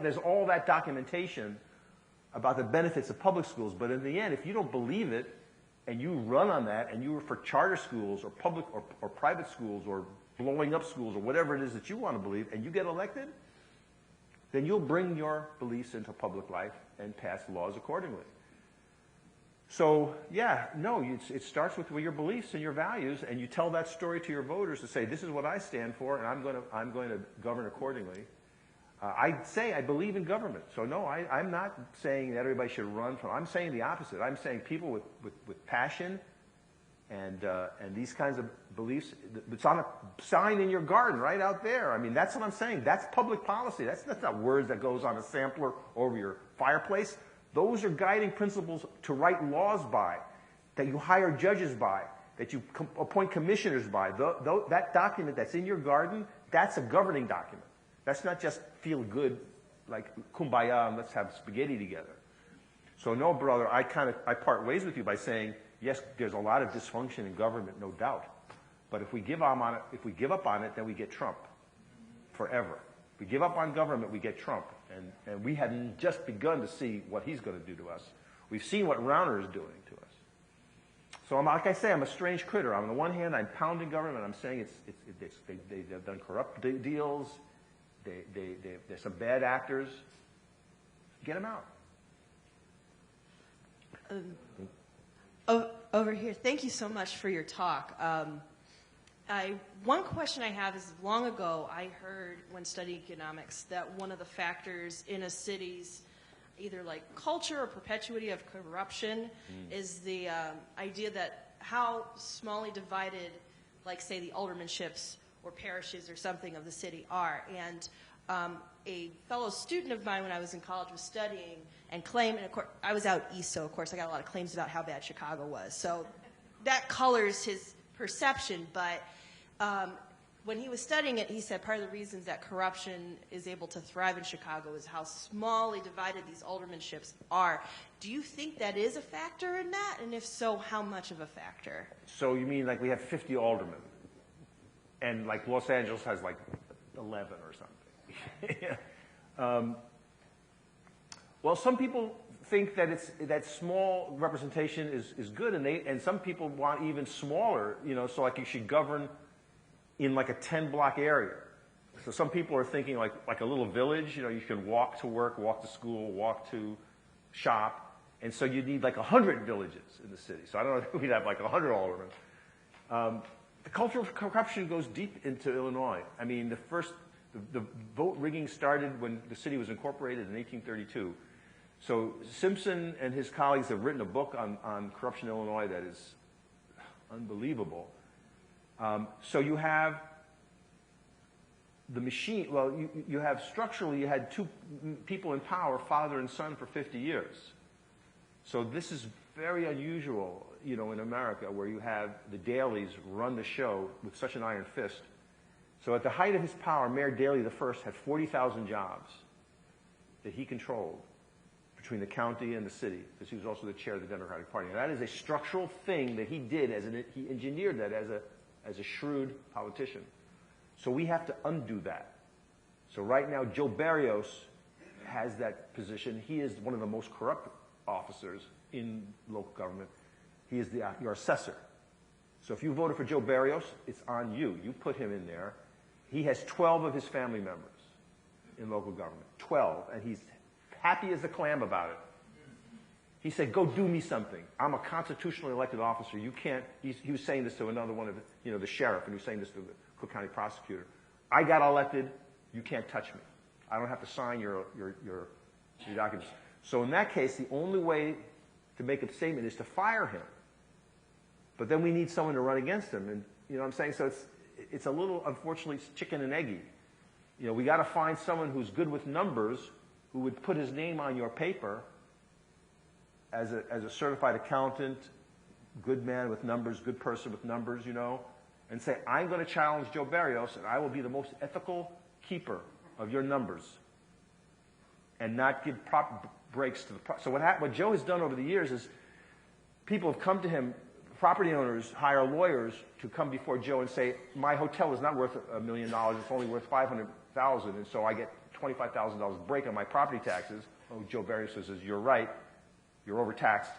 there's all that documentation about the benefits of public schools. But in the end, if you don't believe it and you run on that, and you are for charter schools or public or private schools or blowing up schools or whatever it is that you want to believe, and you get elected, then you'll bring your beliefs into public life and pass laws accordingly. So, it starts with your beliefs and your values, and you tell that story to your voters to say, this is what I stand for, and I'm going to govern accordingly. I'd say I believe in government. So no, I'm not saying that everybody should run from. I'm saying the opposite. I'm saying people with passion and these kinds of beliefs. It's on a sign in your garden right out there. I mean, that's what I'm saying. That's public policy. That's not words that goes on a sampler over your fireplace. Those are guiding principles to write laws by, that you hire judges by, that you appoint commissioners by. That document that's in your garden, that's a governing document. That's not just feel good, like kumbaya and let's have spaghetti together. So no, brother, I part ways with you by saying, yes, there's a lot of dysfunction in government, no doubt. But if we give up on it, then we get Trump forever. If we give up on government, we get Trump. And we haven't just begun to see what he's going to do to us. We've seen what Rauner is doing to us. So like I say, I'm a strange critter. On the one hand, I'm pounding government. I'm saying they've done corrupt deals. There's some bad actors. get them out. Over here, thank you so much for your talk. One question I have is, long ago I heard when studying economics that one of the factors in a city's either like culture or perpetuity of corruption is the idea that how smallly divided, like say the aldermanships or parishes or something of the city are. And a fellow student of mine when I was in college was studying and claimed, and of course, I was out east, so of course I got a lot of claims about how bad Chicago was. So that colors his perception, but when he was studying it, he said part of the reasons that corruption is able to thrive in Chicago is how smallly divided these aldermanships are. Do you think that is a factor in that? And if so, how much of a factor? So you mean like we have 50 aldermen, and like Los Angeles has like 11 or something? Well, some people think that that small representation is good, and some people want even smaller. So like you should govern in like a 10-block area. So some people are thinking like a little village. You can walk to work, walk to school, walk to shop, and so you need like 100 villages in the city. So I don't know if we'd have like 100 aldermen. The culture of corruption goes deep into Illinois. I mean, the vote rigging started when the city was incorporated in 1832. So Simpson and his colleagues have written a book on corruption in Illinois that is unbelievable. So you have the machine, well, you have structurally, you had two people in power, father and son, for 50 years. So this is very unusual, in America, where you have the Daleys run the show with such an iron fist. So at the height of his power, Mayor Daley I had 40,000 jobs that he controlled between the county and the city, because he was also the chair of the Democratic Party. And that is a structural thing that he did, he engineered that as a shrewd politician. So we have to undo that. So right now, Joe Barrios has that position. He is one of the most corrupt officers in local government. He is your assessor. So if you voted for Joe Barrios, it's on you. You put him in there. He has 12 of his family members in local government, 12, and he's happy as a clam about it. He said, go do me something. I'm a constitutionally elected officer. You can't, he was saying this to another one of the sheriff, and he was saying this to the Cook County prosecutor. I got elected. You can't touch me. I don't have to sign your documents. So in that case, the only way to make a statement is to fire him. But then we need someone to run against him. And you know what I'm saying? So it's a little, unfortunately, it's chicken and eggy. We got to find someone who's good with numbers, who would put his name on your paper as a certified accountant, good man with numbers, good person with numbers, and say, I'm going to challenge Joe Barrios, and I will be the most ethical keeper of your numbers, and not give breaks to the so what Joe has done over the years is people have come to him, property owners hire lawyers to come before Joe and say, my hotel is not worth $1 million, it's only worth $500,000, and so I get $25,000 break on my property taxes. Oh, Joe Barrios says, you're right, you're overtaxed.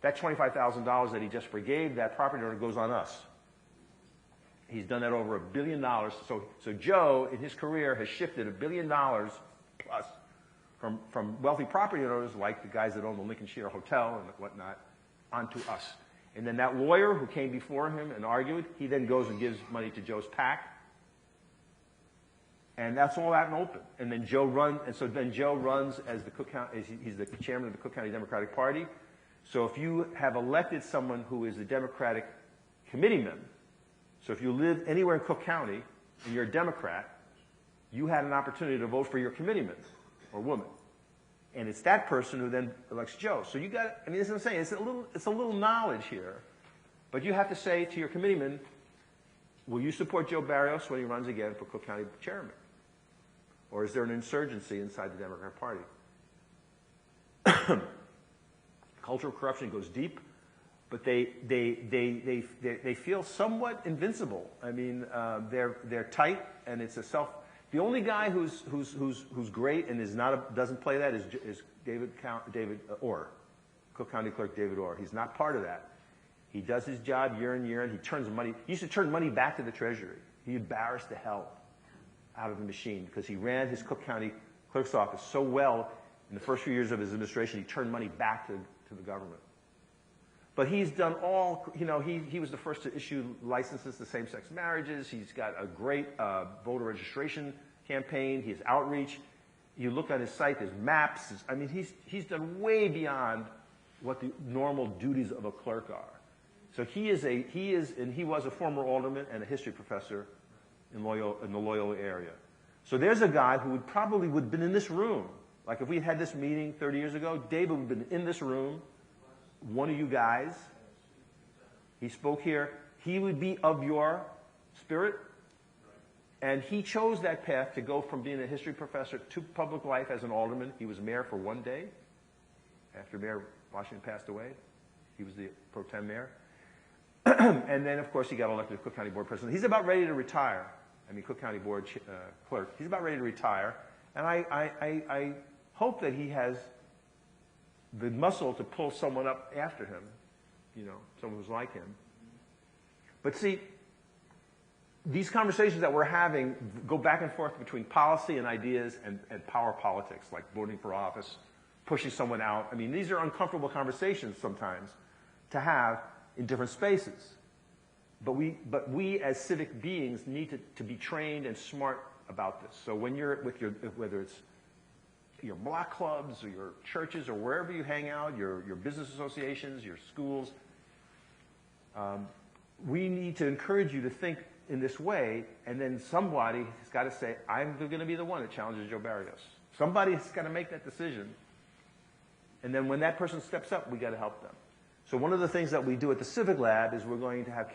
That $25,000 that he just forgave that property owner goes on us. He's done that over $1 billion. So Joe, in his career, has shifted $1 billion plus from wealthy property owners, like the guys that own the Lincolnshire Hotel and whatnot, onto us. And then that lawyer who came before him and argued, he then goes and gives money to Joe's PAC. And that's all out and open. And then Joe runs as the Cook County, he's the chairman of the Cook County Democratic Party. So if you have elected someone who is a Democratic committeeman, so if you live anywhere in Cook County and you're a Democrat, you had an opportunity to vote for your committeeman or woman. And it's that person who then elects Joe. So you got, I mean, this is what I'm saying, it's a little knowledge here. But you have to say to your committeeman, will you support Joe Barrios when he runs again for Cook County chairman? Or is there an insurgency inside the Democratic Party? Cultural corruption goes deep, but they feel somewhat invincible. I mean, they're tight, and it's a self. The only guy who's great and doesn't play that is David Orr, Cook County Clerk David Orr. He's not part of that. He does his job year in year, and he turns money. He used to turn money back to the Treasury. He embarrassed the hell out of the machine because he ran his Cook County Clerk's office so well In the first few years of his administration, he turned money back to the government. But he's done all, he was the first to issue licenses to same-sex marriages. He's got a great voter registration campaign. He has outreach. You look on his site, there's maps. I mean, he's done way beyond what the normal duties of a clerk are. So he was a former alderman and a history professor in the Loyola area. So there's a guy who would have been in this room. Like if we had this meeting 30 years ago, David would have been in this room, one of you guys. He spoke here. He would be of your spirit. And he chose that path to go from being a history professor to public life as an alderman. He was mayor for one day. After Mayor Washington passed away, he was the pro tem mayor. And then, of course, he got elected to Cook County Board president. He's about ready to retire. Cook County Board clerk. He's about ready to retire. And I hope that he has the muscle to pull someone up after him, someone who's like him. But see, these conversations that we're having go back and forth between policy and ideas and power politics, like voting for office, pushing someone out. These are uncomfortable conversations sometimes to have in different spaces. But we as civic beings need to be trained and smart about this. So when you're with whether it's your block clubs or your churches or wherever you hang out, your business associations, your schools, we need to encourage you to think in this way, and then somebody has got to say, I'm going to be the one that challenges Joe Barrios. Somebody's got to make that decision. And then when that person steps up, we got to help them. So one of the things that we do at the Civic Lab is we're going to have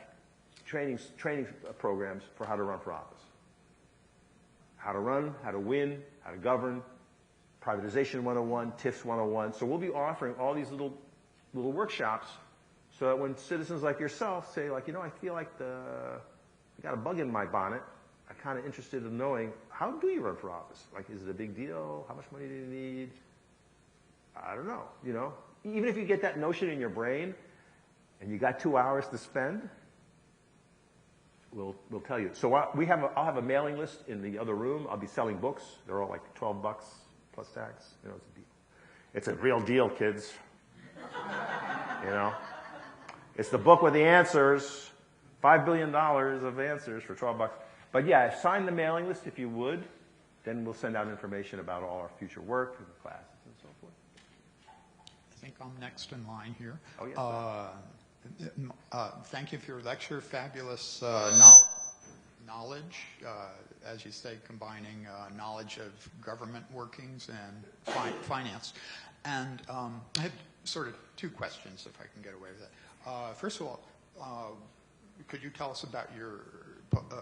training programs for how to run for office. How to run, how to win, how to govern, privatization 101, TIFs 101. So we'll be offering all these little workshops so that when citizens like yourself say, like, I feel like I got a bug in my bonnet, I'm kind of interested in knowing, how do you run for office? Like, is it a big deal? How much money do you need? I don't know, Even if you get that notion in your brain and you got 2 hours to spend, we'll tell you. So I'll have a mailing list in the other room. I'll be selling books. They're all like $12 plus tax. It's a deal. It's a real deal, kids. It's the book with the answers. $5 billion of answers for $12. But yeah, sign the mailing list if you would. Then we'll send out information about all our future work and classes and so forth. I think I'm next in line here. Oh, yes, thank you for your lecture. Fabulous knowledge, as you say, combining knowledge of government workings and finance. And I have sort of two questions, if I can get away with it. First of all, could you tell us about your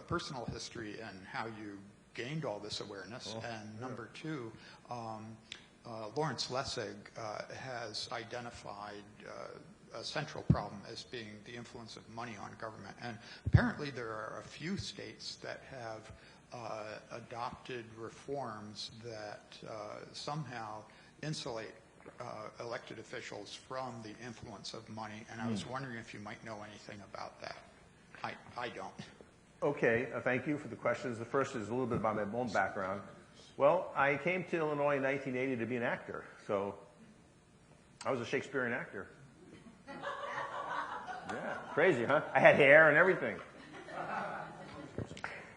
personal history and how you gained all this awareness? And number two, Lawrence Lessig has identified a central problem as being the influence of money on government. And apparently there are a few states that have adopted reforms that somehow insulate elected officials from the influence of money. And I was wondering if you might know anything about that. I don't. Okay, thank you for the questions. The first is a little bit about my own background. Well, I came to Illinois in 1980 to be an actor, so I was a Shakespearean actor. Yeah, crazy, huh? I had hair and everything.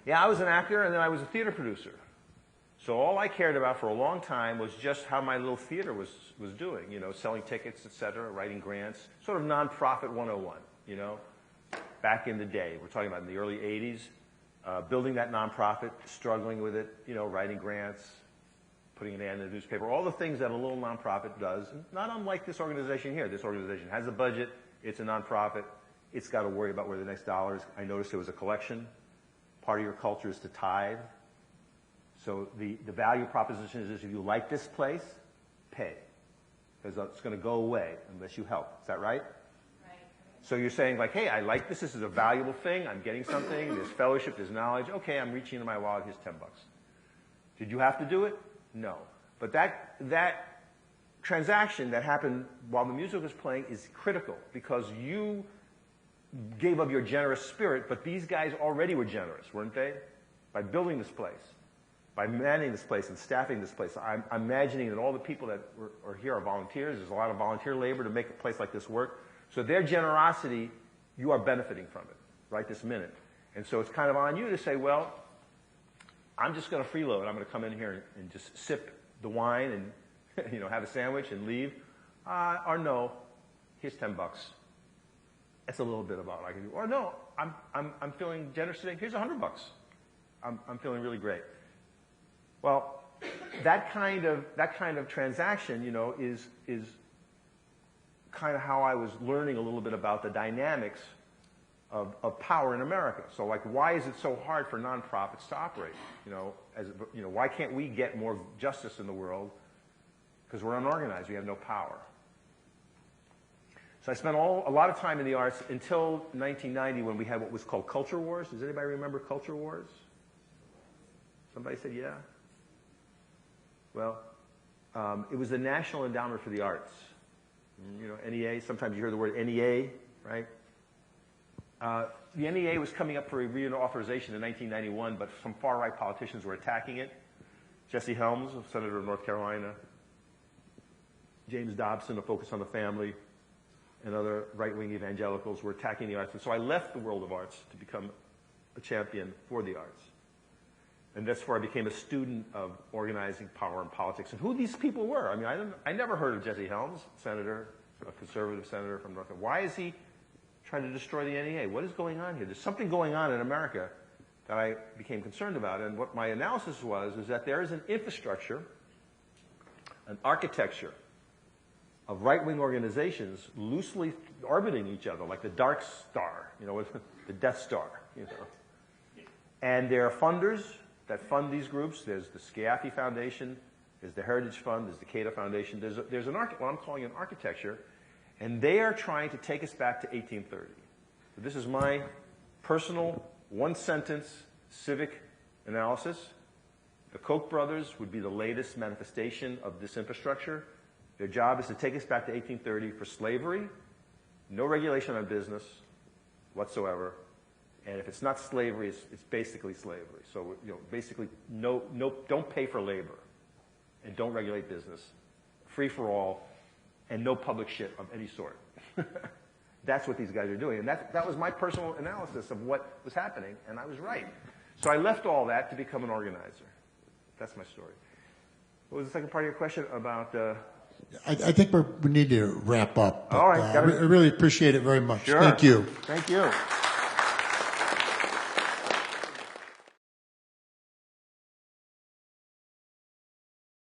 Yeah, I was an actor, and then I was a theater producer. So all I cared about for a long time was just how my little theater was doing, selling tickets, et cetera, writing grants, sort of nonprofit 101, back in the day. We're talking about in the early 80s, building that nonprofit, struggling with it, writing grants, putting an ad in the newspaper, all the things that a little nonprofit does, not unlike this organization here. This organization has a budget, it's a nonprofit, it's got to worry about where the next dollar is. I noticed there was a collection. Part of your culture is to tithe. So the value proposition is if you like this place, pay. Because it's going to go away unless you help. Is that right? So you're saying like, hey, I like this. This is a valuable thing. I'm getting something. There's fellowship. There's knowledge. Okay, I'm reaching into my wallet. Here's $10. Did you have to do it? No. But that transaction that happened while the music was playing is critical because you gave of your generous spirit, but these guys already were generous, weren't they? By building this place. by manning this place and staffing this place, I'm imagining that all the people that are here are volunteers. There's a lot of volunteer labor to make a place like this work. So their generosity, you are benefiting from it right this minute. And so it's kind of on you to say, well, I'm just going to freeload. I'm going to come in here and just sip the wine and have a sandwich and leave. Or no, here's $10. That's a little bit about what I can do. Or no, I'm feeling generous today. Here's $100. I'm feeling really great. Well, that kind of transaction, is kind of how I was learning a little bit about the dynamics of power in America. So, like, why is it so hard for nonprofits to operate? Why can't we get more justice in the world? Because we're unorganized. We have no power. So I spent a lot of time in the arts until 1990 when we had what was called culture wars. Does anybody remember culture wars? Somebody said, yeah. Well, it was the National Endowment for the Arts. NEA, sometimes you hear the word NEA, right? The NEA was coming up for a reauthorization in 1991, but some far-right politicians were attacking it. Jesse Helms, Senator of North Carolina, James Dobson, a Focus on the Family, and other right-wing evangelicals were attacking the arts. And so I left the world of arts to become a champion for the arts. And that's where I became a student of organizing power and politics and who these people were. I mean, I never heard of Jesse Helms, senator, a conservative senator from North Carolina. Why is he trying to destroy the NEA? What is going on here? There's something going on in America that I became concerned about. And what my analysis was is that there is an infrastructure, an architecture of right-wing organizations loosely orbiting each other, like the Dark Star, the Death Star, And there are funders that fund these groups. There's the Sciaffi Foundation, there's the Heritage Fund, there's the Cato Foundation. There's what I'm calling an architecture, and they are trying to take us back to 1830. So this is my personal one-sentence civic analysis. The Koch brothers would be the latest manifestation of this infrastructure. Their job is to take us back to 1830 for slavery, no regulation on business whatsoever, and if it's not slavery, it's basically slavery. So, basically, don't pay for labor, and don't regulate business, free for all, and no public shit of any sort. That's what these guys are doing, and that was my personal analysis of what was happening, and I was right. So I left all that to become an organizer. That's my story. What was the second part of your question about? I think we need to wrap up. All right. I really appreciate it very much. Sure. Thank you. Thank you.